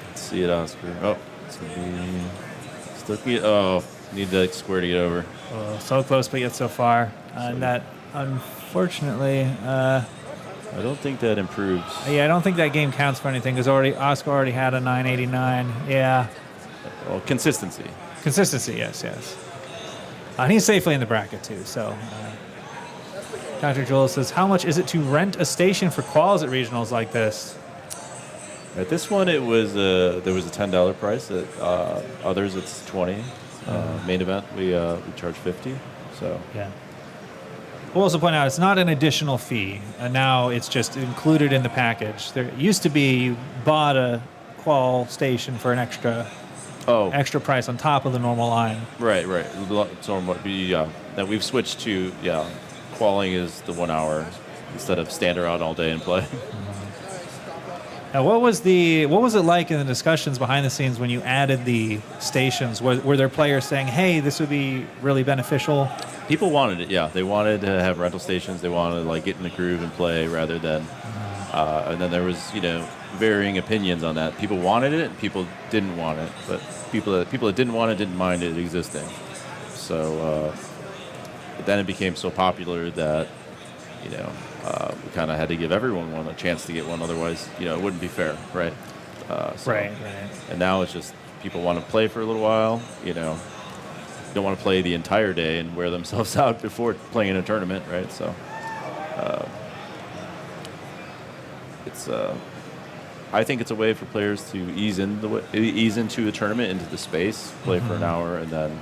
Let's see it, Oscar. Oh, It's gonna be still need that square to get over.
Oh, so close, but yet so far. And that, unfortunately,
I don't think that improves.
yeah, I don't think that game counts for anything because Oscar already had a 989. Yeah.
Well, consistency.
Consistency, yes. And he's safely in the bracket, too. So, Dr. Joel says, how much is it to rent a station for quals at regionals like this?
At this one, it was there was a $10 price. At others, it's 20. Main event, we charge 50. So
yeah. We'll also point out it's not an additional fee. Now it's just included in the package. There used to be you bought a qual station for an extra price on top of the normal line.
Right. So that we've switched to qualing is the 1 hour instead of stand around all day and play.
Now, what was it like in the discussions behind the scenes when you added the stations? Were there players saying, "Hey, this would be really beneficial"?
People wanted it. Yeah, they wanted to have rental stations. They wanted to get in the groove and play rather than. And then there was varying opinions on that. People wanted it, and people didn't want it. But people that didn't want it didn't mind it existing. So then it became so popular that we kind of had to give everyone a chance to get one. Otherwise, it wouldn't be fair, right?
Right.
And now it's just people want to play for a little while. Don't want to play the entire day and wear themselves out before playing in a tournament, right? So it's I think it's a way for players to ease into the tournament, into the space, play for an hour, and then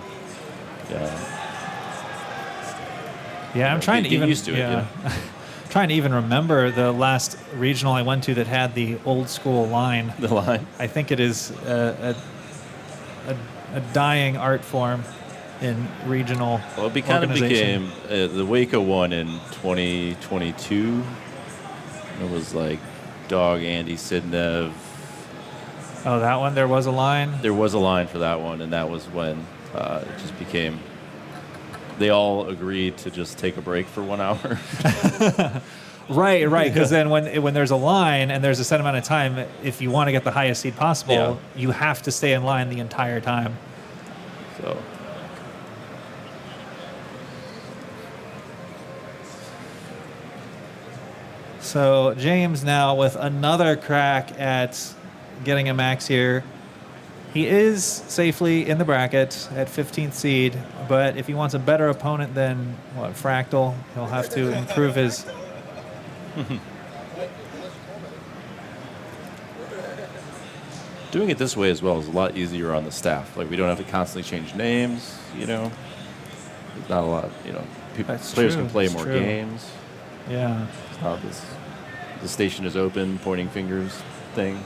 I'm trying to
get
even
used to it.
Trying to even remember the last regional I went to that had the old school line.
The line.
I think it is a dying art form in regional.
Well, it kind of became the Waco one in 2022. It was like Dog Andy Sidnev.
Oh, that one. There was a line.
There was a line for that one, and that was when it just became. They all agreed to just take a break for 1 hour.
Right. Because then when there's a line and there's a set amount of time, if you want to get the highest seed possible, you have to stay in line the entire time. So James now with another crack at getting a max here. He is safely in the bracket at 15th seed, but if he wants a better opponent than Fractal, he'll have to improve his.
Doing it this way as well is a lot easier on the staff. We don't have to constantly change names. There's not a lot. Players can play more games.
Yeah.
It's not the station is open, pointing fingers thing.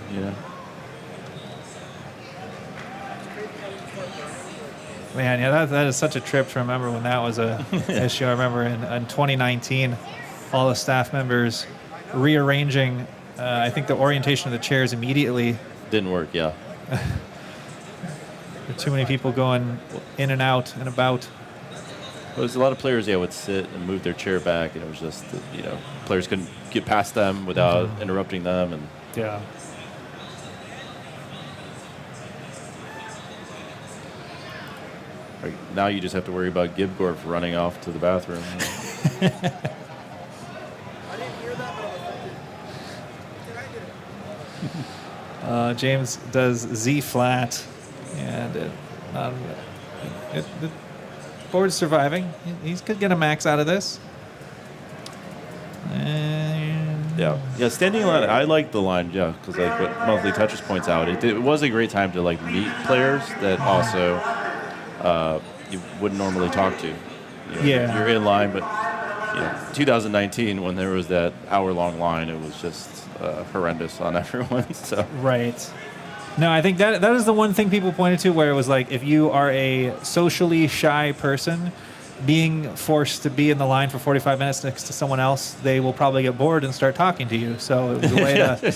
Man, that is such a trip to remember when that was a issue. I remember in 2019, all the staff members rearranging, I think, the orientation of the chairs immediately.
Didn't work, yeah.
There were too many people going in and out and about.
Well, there's a lot of players, would sit and move their chair back, and it was just, players couldn't get past them without interrupting them. And
yeah.
now you just have to worry about Gibgorf running off to the bathroom.
I didn't hear that, but I'm offended.
James does Z flat, and the board's surviving. He could get a max out of this.
Yeah, standing line. I like the line, because what Monthly Touches points out, it was a great time to meet players that also you wouldn't normally talk to. You're in line, but 2019 when there was that hour-long line, it was just horrendous on everyone. So
right. No, I think that is the one thing people pointed to where it was if you are a socially shy person, being forced to be in the line for 45 minutes next to someone else, they will probably get bored and start talking to you. So it was a way to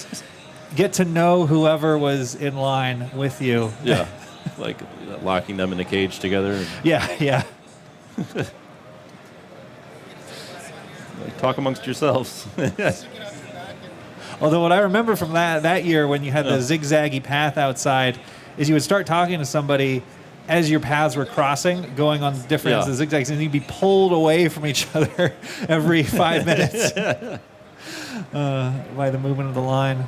get to know whoever was in line with you.
Yeah, locking them in a cage together.
Yeah.
Talk amongst yourselves.
Although what I remember from that year when you had the zigzaggy path outside, is you would start talking to somebody as your paths were crossing, going on different zigzags, and you'd be pulled away from each other every 5 minutes by the movement of the line.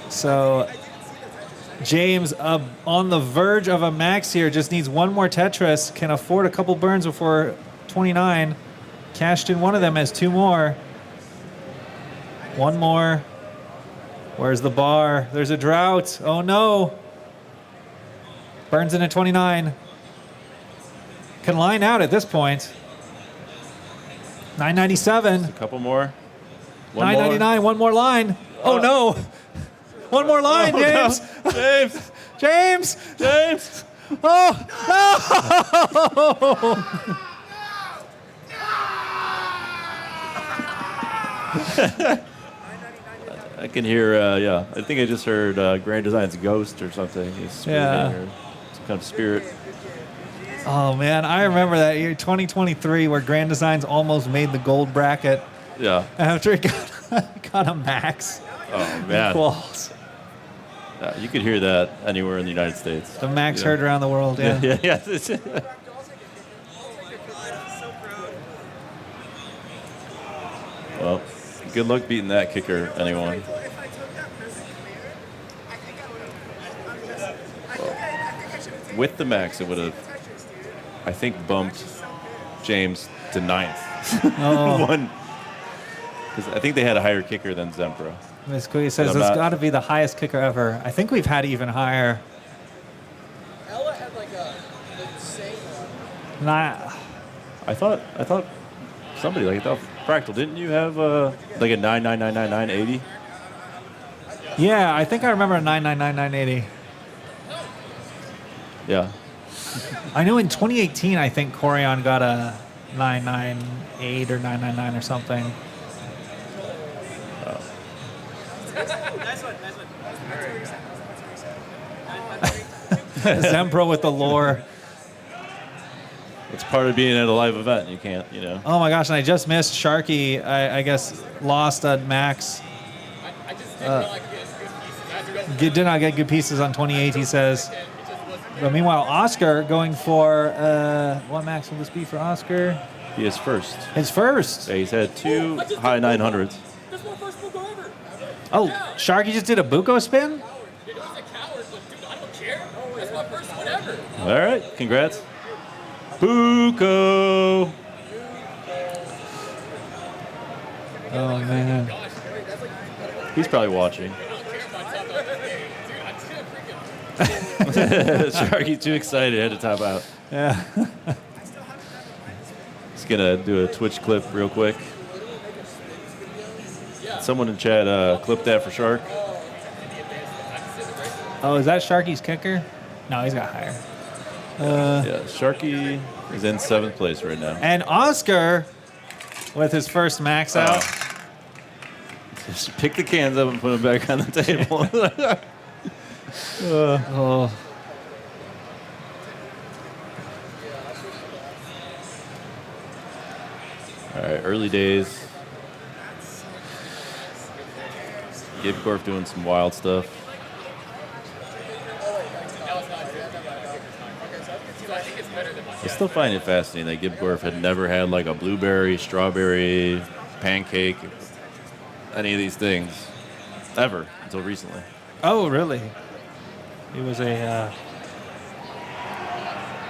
So James on the verge of a max here, just needs one more Tetris, can afford a couple burns before 29. Cashed in one of them, has two more. One more. Where's the bar? There's a drought. Oh no. Burns in at 29. Can line out at this point. 997.
A couple more.
999, one more line. Oh no. One more line, James.
No. James.
James.
James.
Oh no.
I can hear, I think I just heard Grand Design's Ghost or something. He's screaming or some kind of spirit.
Oh, man. I remember that year, 2023, where Grand Designs almost made the gold bracket
Yeah.
after it got a max.
Oh, man.
Quals.
You could hear that anywhere in the United States.
The max heard around the world, yeah.
Yeah. Well, good luck beating that kicker, anyone. Well, with the max, it would have, I think, bumped James to 9th.
Oh.
Because I think they had a higher kicker than Zempra.
Ms. Quiggy says it's got to be the highest kicker ever. I think we've had even higher.
Ella had like a insane one.
I thought somebody like that. Fractal, didn't you have like a 9999980?
Yeah, I think I remember a 999,980.
Yeah.
I know in 2018, I think Corion got a 998 or 999 or something.
Nice one.
Zempro with the lore.
It's part of being at a live event. You can't, you know.
Oh my gosh, and I just missed Sharky. I guess lost at max.
I just didn't know I could get good pieces. I had to go
Did not get good pieces on 28, he says.
it just wasn't
But meanwhile, Oscar going for, what max will this be for Oscar?
He is first.
His first.
Yeah, he's had two high 900s.
That's my first book ever.
Oh, Sharky just did a Buko spin?
Dude, he's a coward, but dude, I don't care. That's my first one ever.
All right, congrats. Buko.
Oh, man.
He's probably watching. Sharky's too excited, had to top out.
Yeah.
He's gonna do a Twitch clip real quick. Someone in chat clip that for Shark.
Oh, is that Sharky's kicker? No, he's got higher.
Yeah, Sharky is in 7th place right now.
And Oscar with his first max out.
Just pick the cans up and put them back on the table.
Oh.
All right, early days. Gibcorp doing some wild stuff. I still find it fascinating that Gibcorp had never had like a blueberry, strawberry, pancake, any of these things, ever, until recently.
Oh, really? He was a...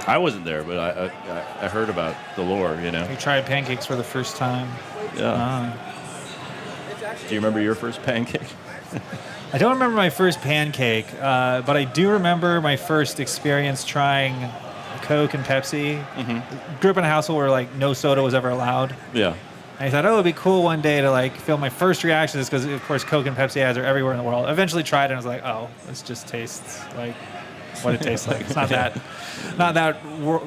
I wasn't there, but I heard about the lore, you know.
he tried pancakes for the first time.
Yeah. Do you remember your first pancake?
I don't remember my first pancake, but I do remember my first experience trying Coke and Pepsi. Mm-hmm. Grew up in a household where like no soda was ever allowed.
Yeah.
And I thought, oh, it'd be cool one day to like feel my first reaction is because of course Coke and Pepsi ads are everywhere in the world. Eventually tried it and I was like, oh, this just tastes like what it tastes like. It's not that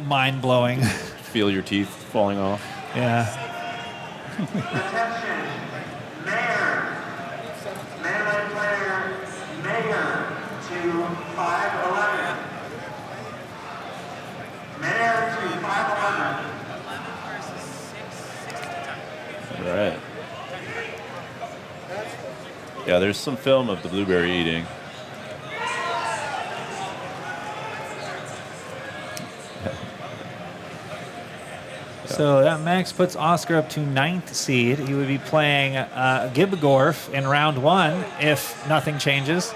mind blowing.
Feel your teeth falling off.
Yeah.
Melee player, Mayor to 511. Mayor to 511.
All right. Yeah, there's some film of the blueberry eating.
So that max puts Oscar up to 9th seed. He would be playing Gibgorf in round 1 if nothing changes.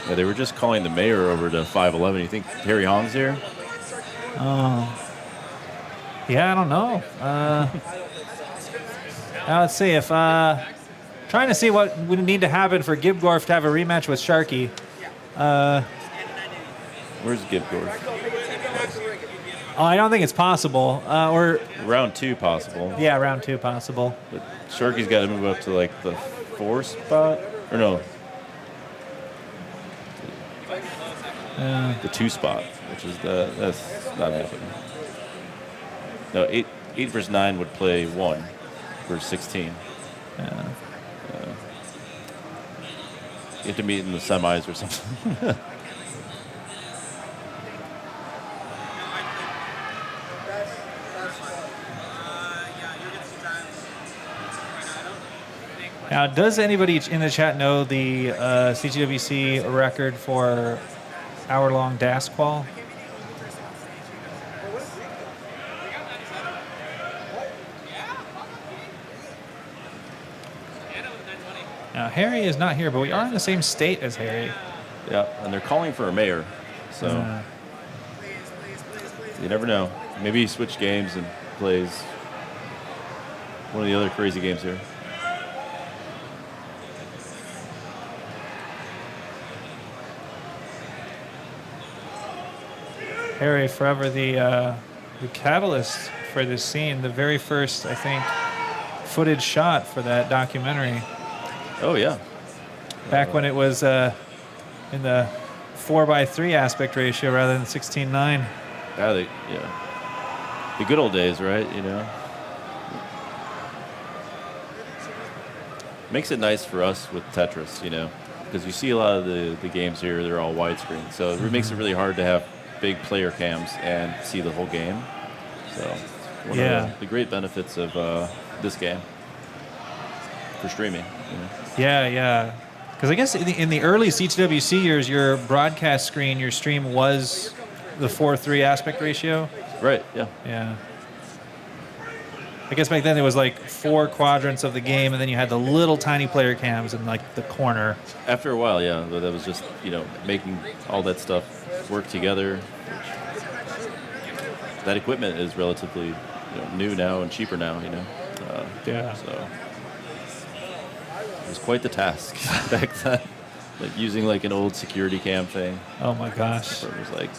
Yeah, they were just calling the mayor over to 5'11". You think Harry Hong's here?
Yeah, I don't know. Now let's see if trying to see what would need to happen for Gibgorf to have a rematch with Sharky.
Where's Gibgorf?
Oh, I don't think it's possible. Or
Round 2 possible.
yeah, round 2 possible.
But Sharky's got to move up to like the 4 spot, or no, the 2 spot, which is that's not happening. No, 8 versus 9 would play 1 versus 16. You have to meet in the semis or something.
Now, does anybody in the chat know the CTWC record for hour-long DAS qual? Now, Harry is not here, but we are in the same state as Harry.
Yeah, and they're calling for a mayor, so you never know. Maybe he switched games and plays one of the other crazy games here.
Harry, forever the catalyst for this scene, the very first, I think, footage shot for that documentary.
Oh, yeah.
Back when it was in the 4:3 aspect ratio rather than 16:9.
Yeah, the good old days, right? You know, makes it nice for us with Tetris, you know, because you see a lot of the games here, they're all widescreen, so it makes it really hard to have big player cams and see the whole game. So one of the great benefits of this game for streaming. You know?
Yeah. Because I guess in the early CTWC years, your broadcast screen, your stream was the 4:3 aspect ratio.
Right, yeah.
Yeah. I guess back then it was like 4 quadrants of the game, and then you had the little tiny player cams in like the corner.
After a while, yeah, but that was just, you know, making all that stuff work together. That equipment is relatively new now and cheaper now, you know. So it was quite the task back then, like using like an old security cam thing.
Oh my gosh.
It was like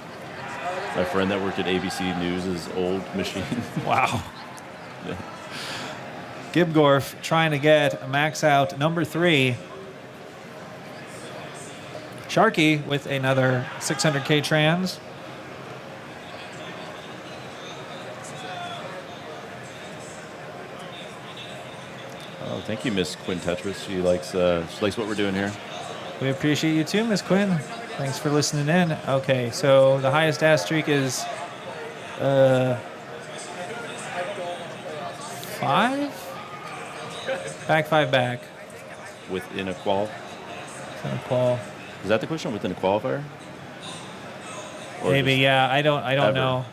my friend that worked at ABC News' old machine.
Wow.
Yeah.
Gibgorf trying to get a max out number 3. Sharky with another 600K trans.
Oh, thank you, Miss Quinn Tetris. She likes what we're doing here.
We appreciate you too, Miss Quinn. Thanks for listening in. Okay, so the highest dash streak is 5? Back 5 back.
Within a qual?
Within a qual.
Is that the question? Within a qualifier? Or
Maybe,
just
yeah. I don't
ever?
know.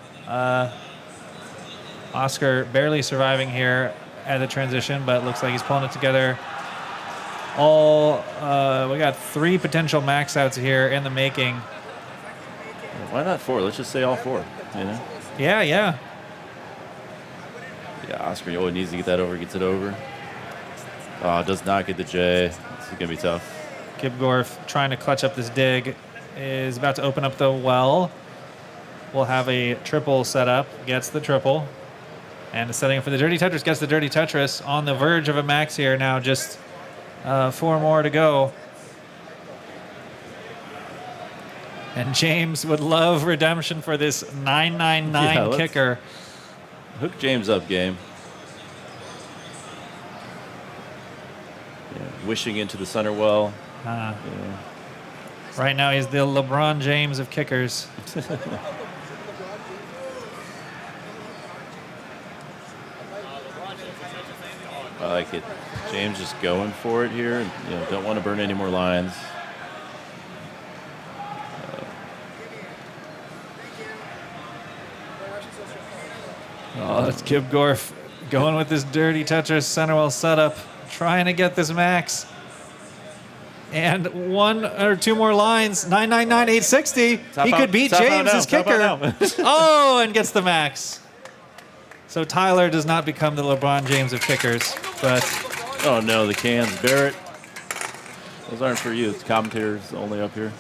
Oscar barely surviving here at the transition, but looks like he's pulling it together. We got 3 potential max outs here in the making.
Why not 4? Let's just say all 4, you know?
Yeah.
Yeah, Oscar needs to get that over, gets it over. Does not get the J. It's going to be tough.
Gibgorf trying to clutch up this dig, is about to open up the well. We'll have a triple set up, gets the triple. And setting up for the Dirty Tetris, gets the Dirty Tetris on the verge of a max here now, just 4 more to go. And James would love redemption for this 999 kicker.
Hook James up, game. Yeah, wishing into the center well.
Right now he's the LeBron James of kickers.
I like it. James just going for it here. You know, don't want to burn any more lines.
Oh, it's Gibgorf going with this dirty Tetris Centerwell setup, trying to get this max. And 1 or 2 more lines. 999, 860. He could beat James's kicker. Oh, and gets the max. So Tyler does not become the LeBron James of kickers, but
Oh no, the cans, Barrett. Those aren't for you. It's commentators only up here.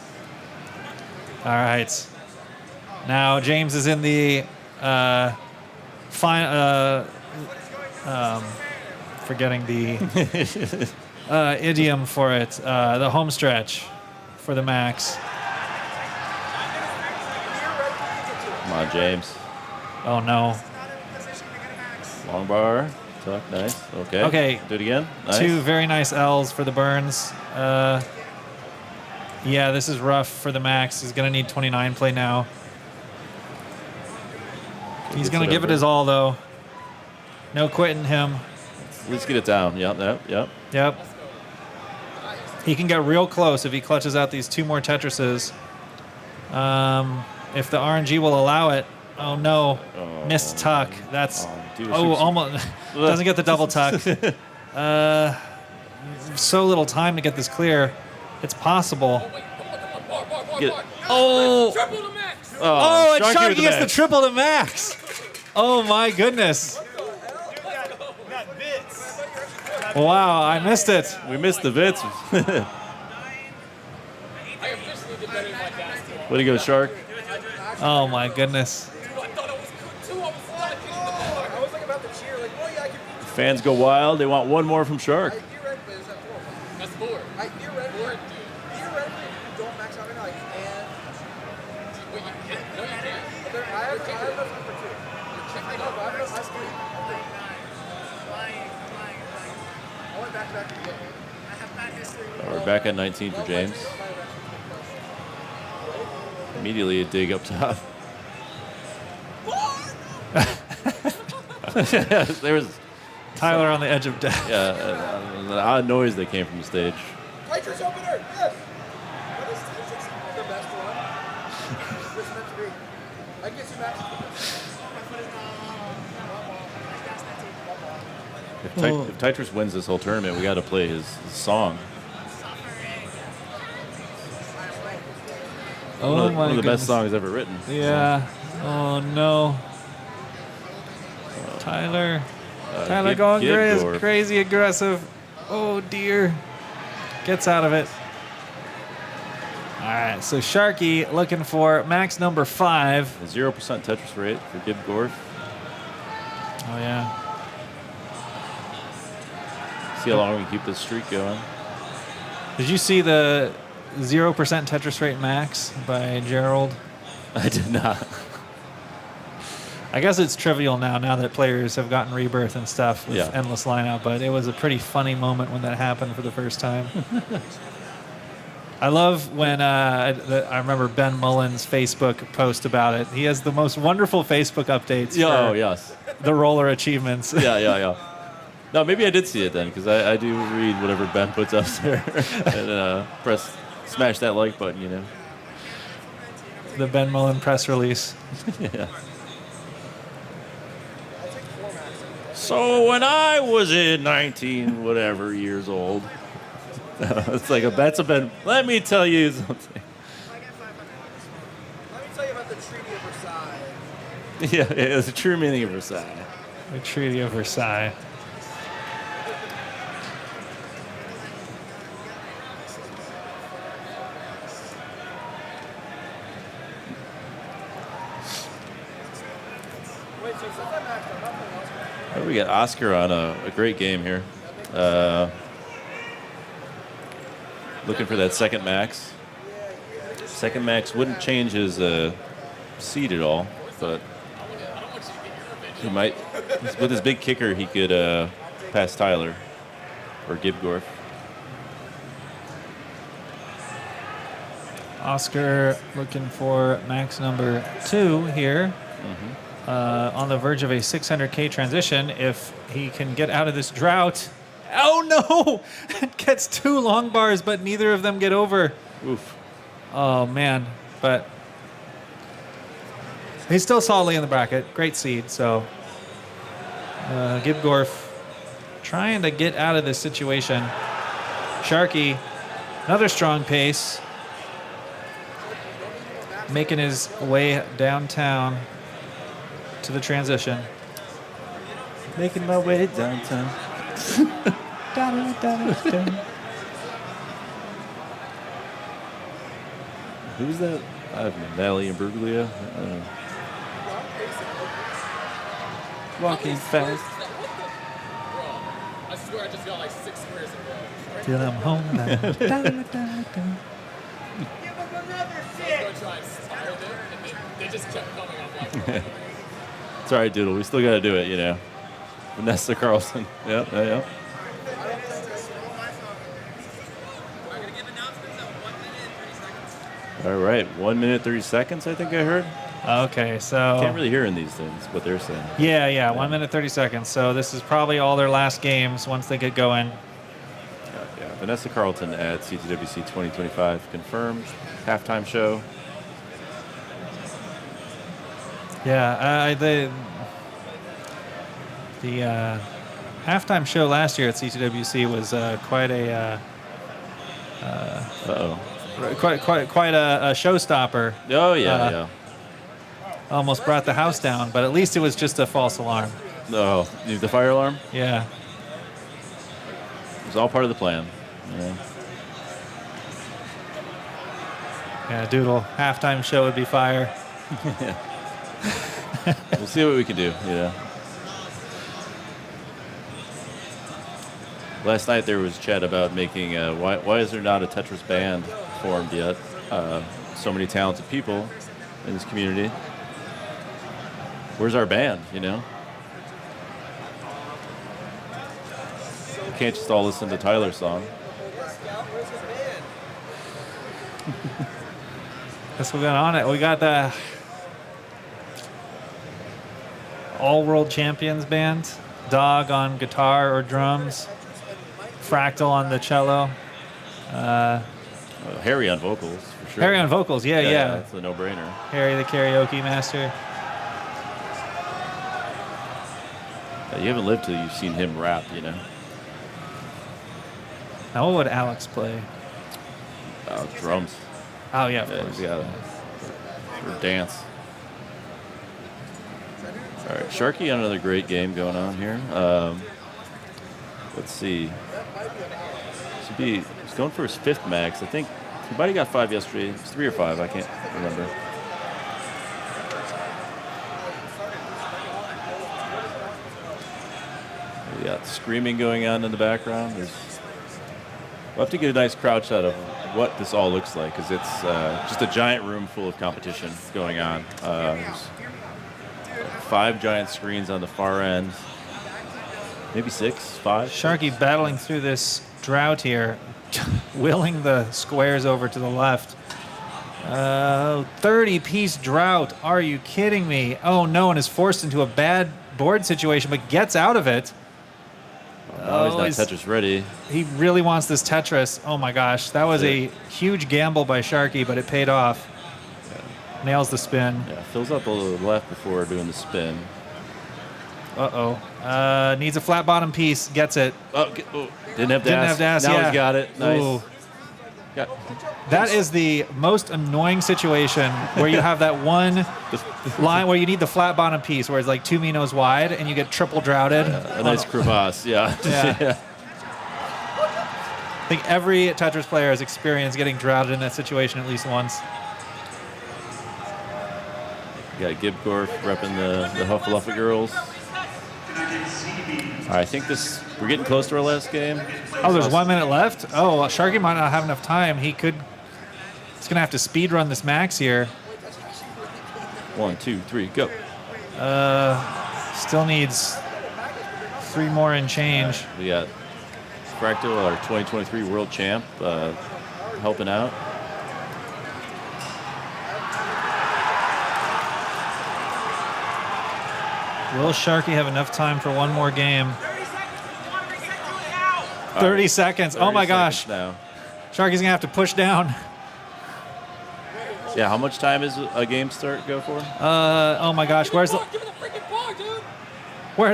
all right. Now James is in the forgetting the idiom for it. The home stretch for the max.
Come on, James.
Oh no.
Long bar. Tuck, nice. Okay.
Okay.
Do it again. Nice.
2 very nice L's for the Burns. Yeah, this is rough for the max. He's going to need 29 play now. He's going to give it his all, though. No quitting him.
At least get it down. Yep.
Yep. He can get real close if he clutches out these 2 more Tetrises. If the RNG will allow it. Oh, no.
Oh.
Missed tuck. That's...
dude,
almost... Doesn't get the double tuck. So little time to get this clear. It's possible.
Get it.
Oh!
Triple the max.
Oh, and
Sharky
Sharky
with the
gets the
max.
triple to max. Oh, my goodness. Wow, I missed it.
We missed the bits.
I officially did better than my dad's team.
Way to go, Shark.
Oh, my goodness.
I thought it was good too. I was not getting the ball.
I was like about to cheer, like, oh yeah, I can beat
Fans go wild. They want one more from Shark.
you. Theoretically, is that 4?
That's 4.
Theoretically, if you don't max out right now, I can.
Wait, you can't. No, you can't.
There, I have enough time for 2. I know, but I have enough time for 3. I went back to back again.
We're back at 19 for James. Immediately a dig up top. There was
Tyler on the edge of death.
an odd noise that came from the stage.
Titrus opener, yes! What is this? The best one. It's meant to be. I guess you max.
If Titrus wins this whole tournament, we got to play his song.
Oh,
one of the best songs ever written.
Yeah. Oh, no. Tyler. Tyler
Gib-
going
Gibgorf.
crazy aggressive. Oh, dear. Gets out of it. All right, so Sharky looking for max number 5.
A 0% Tetris rate for Gibgorf.
Oh, yeah.
See how long we can keep this streak going.
Did you see the 0% Tetris rate max by Gerald?
I did not.
I guess it's trivial now that players have gotten rebirth and stuff with
Yeah.
endless lineup, but it was a pretty funny moment when that happened for the first time. I love when I remember Ben Mullen's Facebook post about it. He has the most wonderful Facebook updates
Oh,
for
yes.
the roller achievements.
Yeah. No, maybe I did see it then, because I do read whatever Ben puts up there and smash that like button, you know.
The Ben Mullen press release.
Yeah. So when I was in 19 whatever years old, it's like that's a Ben. Let me tell you something.
Let me tell you about the Treaty of Versailles.
Yeah, it was a true meaning of Versailles.
The Treaty of Versailles.
Wait, so since I maxed, I'm not playing Oscar.
We got Oscar on a great game here. Looking for that second max. Second max wouldn't change his seed at all, but he might. With his big kicker, he could pass Tyler or Gibgorf.
Oscar looking for max number 2 here. On the verge of a 600K transition. If he can get out of this drought, Oh, no! Gets 2 long bars, but neither of them get over.
Oof.
Oh, man. But he's still solidly in the bracket. Great seed, so Gibgorf trying to get out of this situation. Sharky, another strong pace, making his way downtown to the transition.
Making my way downtown. Who's that? I have Natalie and Bruglia. Walking fast.
I swear I just got like 6 squares in a row.
Till I'm home now.
Give him another
I
six.
was gonna try and start there, and they just kept coming up like.
It's all right, Doodle. We still got to do it, you know. Vanessa Carlson. Yep.
I'm gonna give announcements of 1 minute and 30 seconds.
All right. 1 minute, 30 seconds, I think I heard.
Okay, so...
Can't really hear in these things what they're saying.
Yeah, 1 minute, 30 seconds. So this is probably all their last games once they get going.
Yeah. Vanessa Carlton at CTWC 2025 confirmed. Halftime show.
Yeah, the halftime show last year at CTWC was quite a
Uh-oh.
quite a showstopper.
Oh, yeah.
Almost brought the house down, but at least it was just a false alarm.
Oh, need the fire alarm?
Yeah.
It was all part of the plan. Yeah.
Yeah, Doodle, halftime show would be fire.
We'll see what we can do, you know. Last night there was chat about making, why is there not a Tetris band formed yet? So many talented people in this community. Where's our band, you know? We can't just all listen to Tyler's song.
Guess we got on it. We got the All World Champions band. Dog on guitar or drums. Fractal on the cello.
Harry on vocals, for sure.
Harry on vocals, yeah.
That's a no-brainer.
Harry the karaoke master.
You haven't lived till you've seen him rap, you know?
Now, what would Alex play?
Drums.
Oh, yeah, of
Yeah,
course.
he's got or dance. All right, Sharky on another great game going on here. Let's see. He's going for his 5th max. I think he might have got 5 yesterday. It's 3 or 5. I can't remember. We got screaming going on in the background. We'll have to get a nice crowd shot of what this all looks like, because it's just a giant room full of competition going on. There's 5 giant screens on the far end. Maybe 6, 5.
Sharky battling through this drought here, willing the squares over to the left. 30-piece drought. Are you kidding me? Oh, no, and is forced into a bad board situation, but gets out of it.
Now he's not Tetris ready.
He really wants this Tetris. Oh, my gosh. That was a huge gamble by Sharky, but it paid off. Nails the spin.
Yeah, fills up a little left before doing the spin.
Uh-oh. Needs a flat bottom piece. Gets it.
Didn't have DAS. Now he's got it. Nice.
Ooh. That is the most annoying situation where you have that one line where you need the flat bottom piece where it's like 2 minos wide and you get triple droughted.
A nice crevasse, yeah.
Yeah. I think every Tetris player has experienced getting droughted in that situation at least once.
You got Gibgorf repping the Huffaluffa girls. All right, I think we're getting close to our last game.
Oh, there's 1 minute left? Oh, well, Sharky might not have enough time. He's going to have to speed run this max here.
1, 2, 3, go.
Still needs 3 more and change.
We got Fractal, our 2023 world champ, helping out.
Will Sharky have enough time for one more game? 30 seconds. Oh
30
my
seconds
gosh.
Now.
Sharky's gonna have to push down.
Yeah, how much time is a game start go for?
Oh my gosh, where's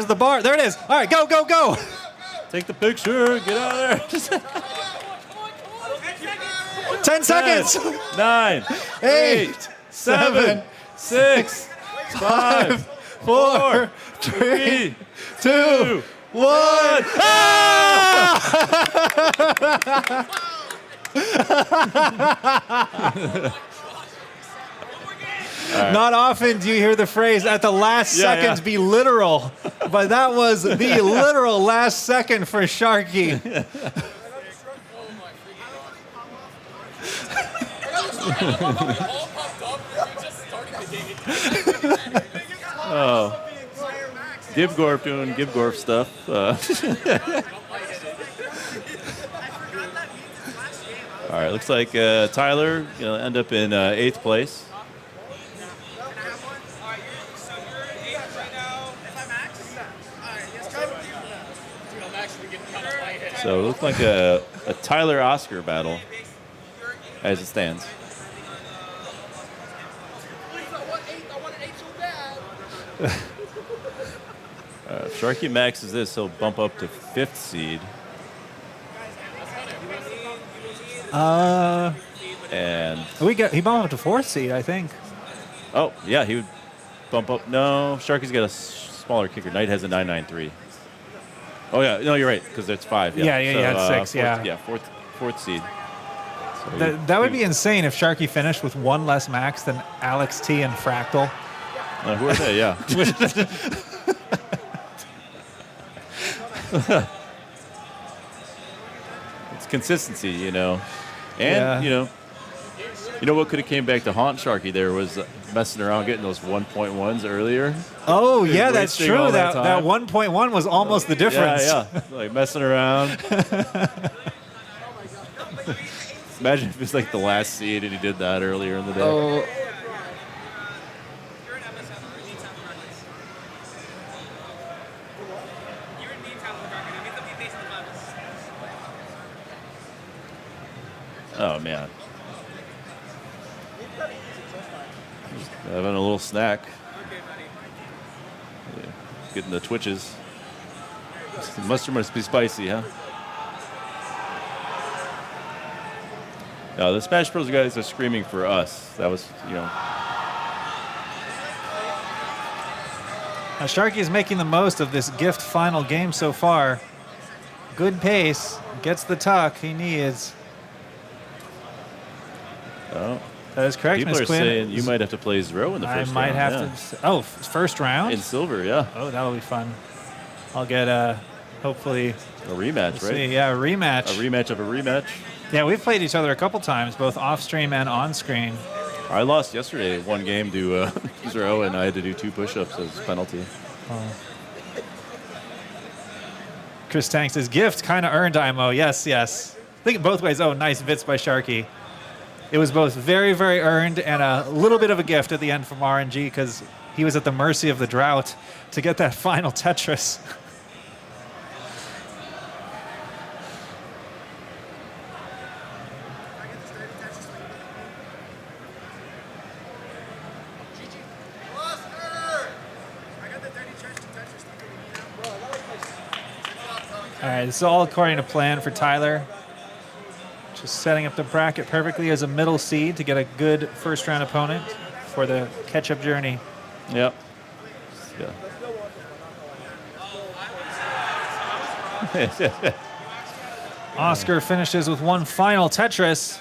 the bar? There it is. All right, go, go, go.
Take the picture. Get out of there.
10 seconds.
9, 8, 7, 6, 5, 4, 3, 2, 1.
Not often do you hear the phrase "at the last seconds be literal," but that was the literal last second for Sharky.
Oh. Gibgorf doing Gibgorf stuff. All right, looks like Tyler going to end up in 8th place. So it looks like a Tyler-Oscar battle as it stands. If Sharky maxes this, he'll bump up to 5th seed. And
He bumped up to 4th seed, I think.
oh yeah, he would bump up. No, Sharky's got a smaller kicker. Knight has a 993. Oh yeah, no, you're right because it's 5.
Yeah, you had 6.
Yeah, fourth seed. So
That would be insane if Sharky finished with one less max than Alex T and Fractal.
Who are they? Yeah. It's consistency, you know. And, you know what could have came back to haunt Sharky there was messing around getting those 1.1s earlier.
Oh, yeah, that's
wasting
true.
all
That
that
1.1 was almost the difference.
Yeah, like messing around. Imagine if it was like the last seed and he did that earlier in the day.
Oh.
Oh, man. Just having a little snack. Yeah, getting the twitches. The mustard must be spicy, huh? No, the Smash Bros. Guys are screaming for us. That was, you know.
Now, Sharky is making the most of this gift final game so far. Good pace. Gets the tuck he needs.
Oh,
That is correct,
people
Miss
are
Quinn.
saying you might have to play Zero in the first round.
I might have to. Oh, first round?
In silver, yeah.
Oh, that'll be fun. I'll get hopefully
A rematch,
we'll
right?
see. Yeah, a rematch.
A rematch of a rematch.
Yeah, we've played each other a couple times, both off stream and on screen.
I lost yesterday one game to Zero, and I had to do 2 push-ups as a penalty.
Chris Tank says, gift kind of earned IMO. Yes, yes. Think it both ways. Oh, nice bits by Sharky. It was both very, very earned and a little bit of a gift at the end from RNG because he was at the mercy of the drought to get that final Tetris. All right, this is all according to plan for Tyler. Just setting up the bracket perfectly as a middle seed to get a good first round opponent for the catch-up journey.
Yep. Yeah.
Oscar finishes with one final Tetris.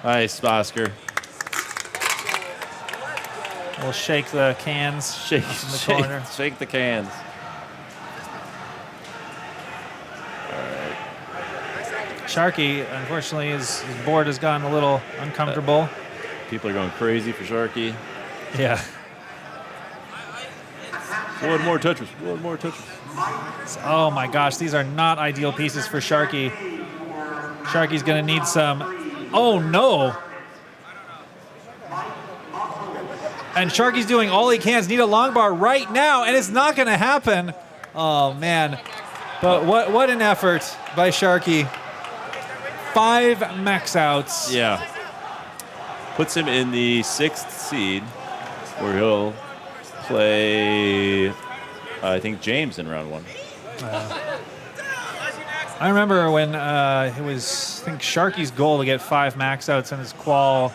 Nice, Oscar.
We'll shake the cans.
Shake,
in the
shake,
corner.
shake the cans.
Sharky, unfortunately, his board has gotten a little uncomfortable.
People are going crazy for Sharky.
Yeah.
One more Tetris. One more Tetris.
Oh my gosh, these are not ideal pieces for Sharky. Sharky's going to need some. Oh no. And Sharky's doing all he can. Need a long bar right now, and it's not going to happen. Oh man. But what an effort by Sharky. 5 max outs.
Yeah. Puts him in the 6th seed, where he'll play, I think, James in round 1.
I remember when it was, I think, Sharky's goal to get 5 max outs in his qual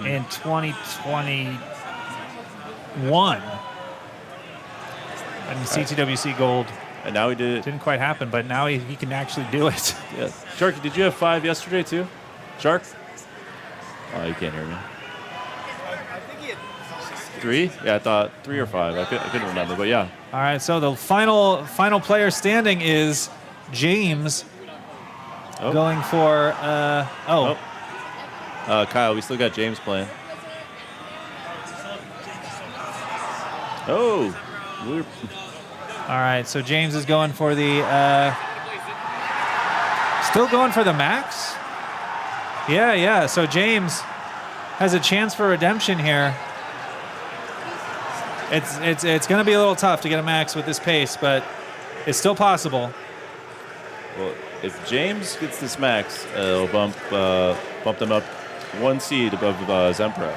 in 2021. And CTWC Gold
And now he did it.
didn't quite happen, but now he can actually do it.
Yeah. Sharky, did you have 5 yesterday too? Shark? Oh, you can't hear me.
I think he had
3? Yeah, I thought 3 or 5. I couldn't remember, but yeah.
All right, so the final player standing is James
Oh.
going for,
Kyle, we still got James playing. Oh. We're,
all right, so James is going for the, still going for the max? Yeah, so James has a chance for redemption here. It's going to be a little tough to get a max with this pace, but it's still possible.
well, if James gets this max, it'll bump them up 1 seed above Zempro.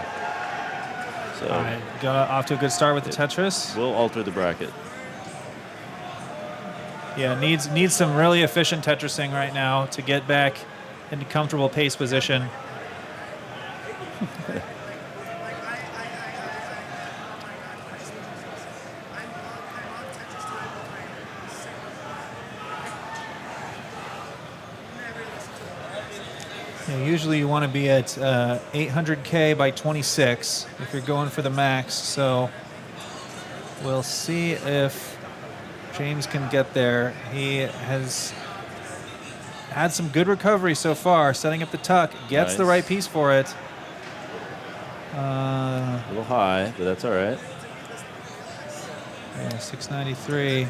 So
All right, got off to a good start with the Tetris.
we'll alter the bracket.
Yeah, needs some really efficient Tetrising right now to get back into comfortable pace position. Usually you want to be at 800K by 26 if you're going for the max. So we'll see if James can get there. He has had some good recovery so far, setting up the tuck, gets the
Nice.
right piece for it.
A little high, but that's all right.
Yeah, 693.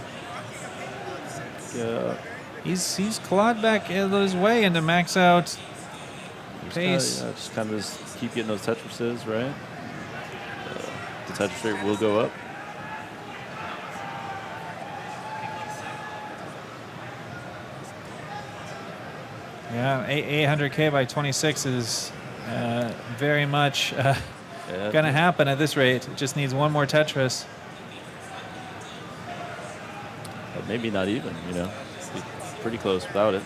Yeah.
He's clawed back his way into max out pace.
Just kind of keep getting those Tetrises, right? The Tetris rate will go up.
Yeah, 800K by 26 is very much
Yeah,
going to happen at this rate. It just needs one more Tetris.
but maybe not even, you know. Be pretty close without it.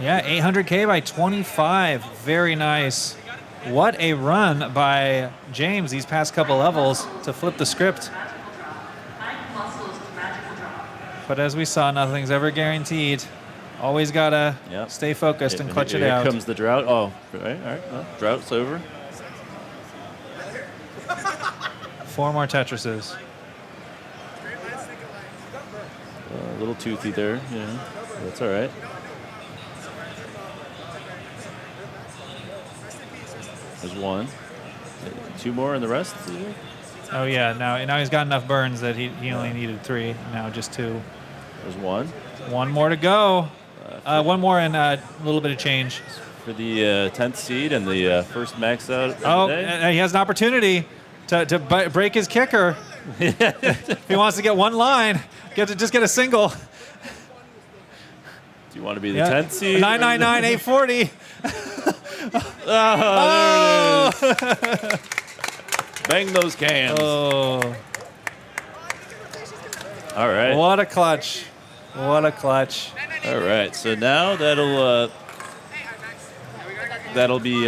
Yeah, 800K by 25. Very nice. What a run by James these past couple levels to flip the script. But as we saw, nothing's ever guaranteed. Always got to
Yep.
stay focused and clutch it
Here
out.
comes the drought. Oh, all right. Well, drought's over.
4 more Tetrises.
A little toothy there, yeah. That's all right. There's 1. 2 more and the rest?
Oh, yeah. Now he's got enough burns that he only needed 3. Now just 2.
There's 1.
1 more to go. 1 more and a little bit of change.
For the 10th seed and the first max out of
Oh,
the day.
he has an opportunity to break his kicker. If he wants to get 1 line, just get a single.
Do you want to be the 10th seed?
999, 840.
Oh, there it is. Bang those cans.
Oh,
All right.
what a clutch. What a clutch.
All right. So now that'll be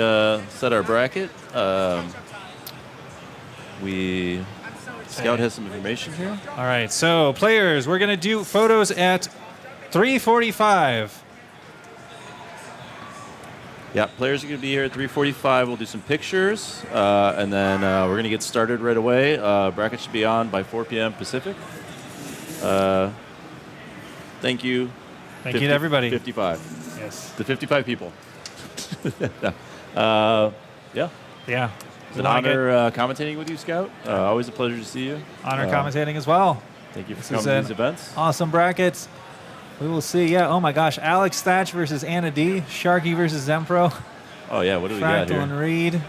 set our bracket. Scout has some information here.
All right, so players, we're going to do photos at 3:45.
Yeah, players are going to be here at 3:45. We'll do some pictures, and then we're going to get started right away. Bracket should be on by 4 p.m. Pacific. Thank you.
Thank you to everybody.
55.
Yes.
The 55 people. Yeah.
Yeah.
It's an honor commentating with you, Scout. Always a pleasure to see you.
Honor commentating as well.
Thank you for
This
coming
is
to
an
these events.
Awesome brackets. We will see. Yeah. Oh my gosh. Alex Thatch versus Anna D. Sharky versus Zempro.
Oh, yeah. What do we got
Fractal
here?
and Reed.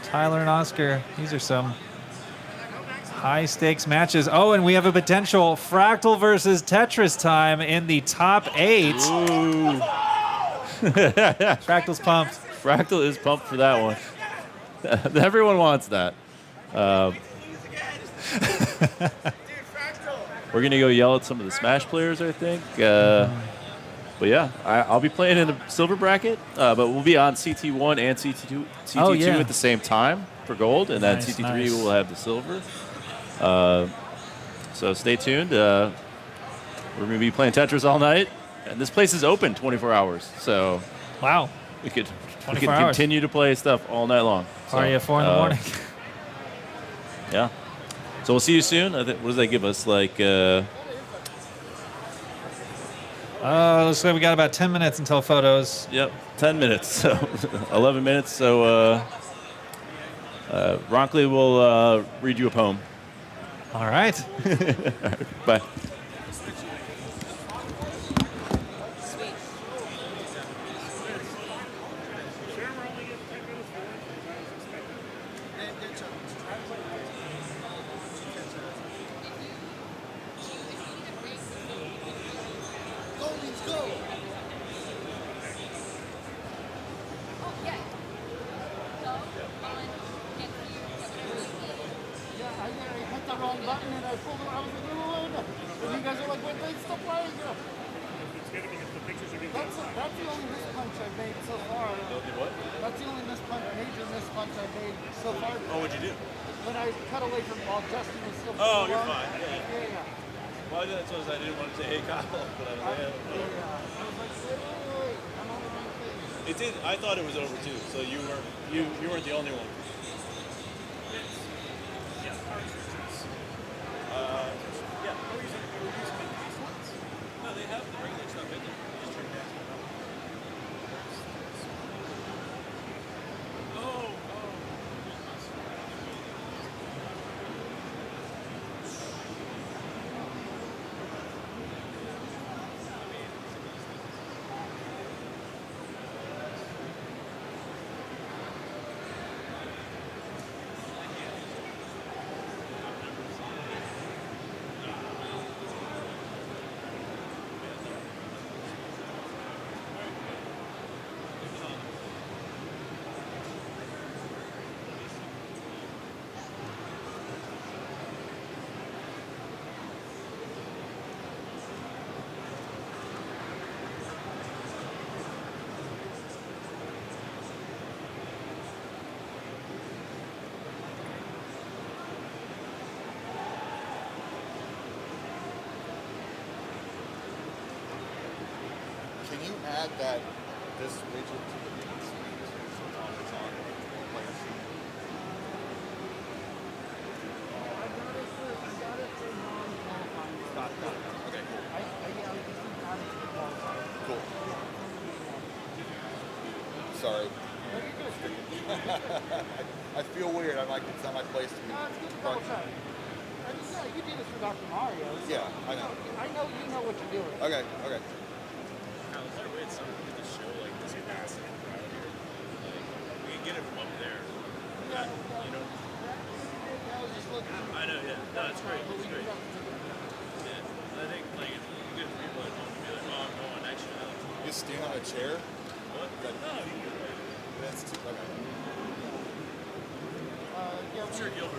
Tyler and Oscar. These are some High stakes matches. Oh, and we have a potential Fractal versus Tetris time in the top 8.
Ooh.
Fractal's pumped.
Fractal is pumped for that one. Everyone wants that. We're going to go yell at some of the Smash players, I think. But yeah, I'll be playing in the silver bracket, but we'll be on CT1 and CT2 at the same time for gold, and then CT3 will have the silver. So stay tuned. We're going to be playing Tetris all night, and this place is open 24 hours. So
wow,
we could continue to play stuff all night long.
Party at 4 in the morning.
Yeah. So we'll see you soon. What does that give us? Like,
looks like we got about 10 minutes until photos.
Yep, 10 minutes. So 11 minutes. So Ronkley will read you a poem.
All right.
All right. Bye.
I thought it was over too, so you weren't the only one. Yeah, no, they have the regular stuff in there. You just turn it down.
Can you add this widget to the main screen sometimes it's on player sheet? Okay, cool. Cool. Sorry. I feel weird. I'm like, it's not my place to be.
No, it's good to double check. You do this for Dr. Mario. So
Yeah, I know.
I know you know what you're doing.
Okay, okay.
Is there a way it's something to show like this capacity crowd here? Like, we can get it from up there. You know?
I was just looking.
I know, yeah. No, it's great. It's great. Yeah. I think like it's good for people at home to be like, oh, I'm going next year.
You just stand on a chair?
What? No, you can do it.
That's too, okay.
I'm sure you'll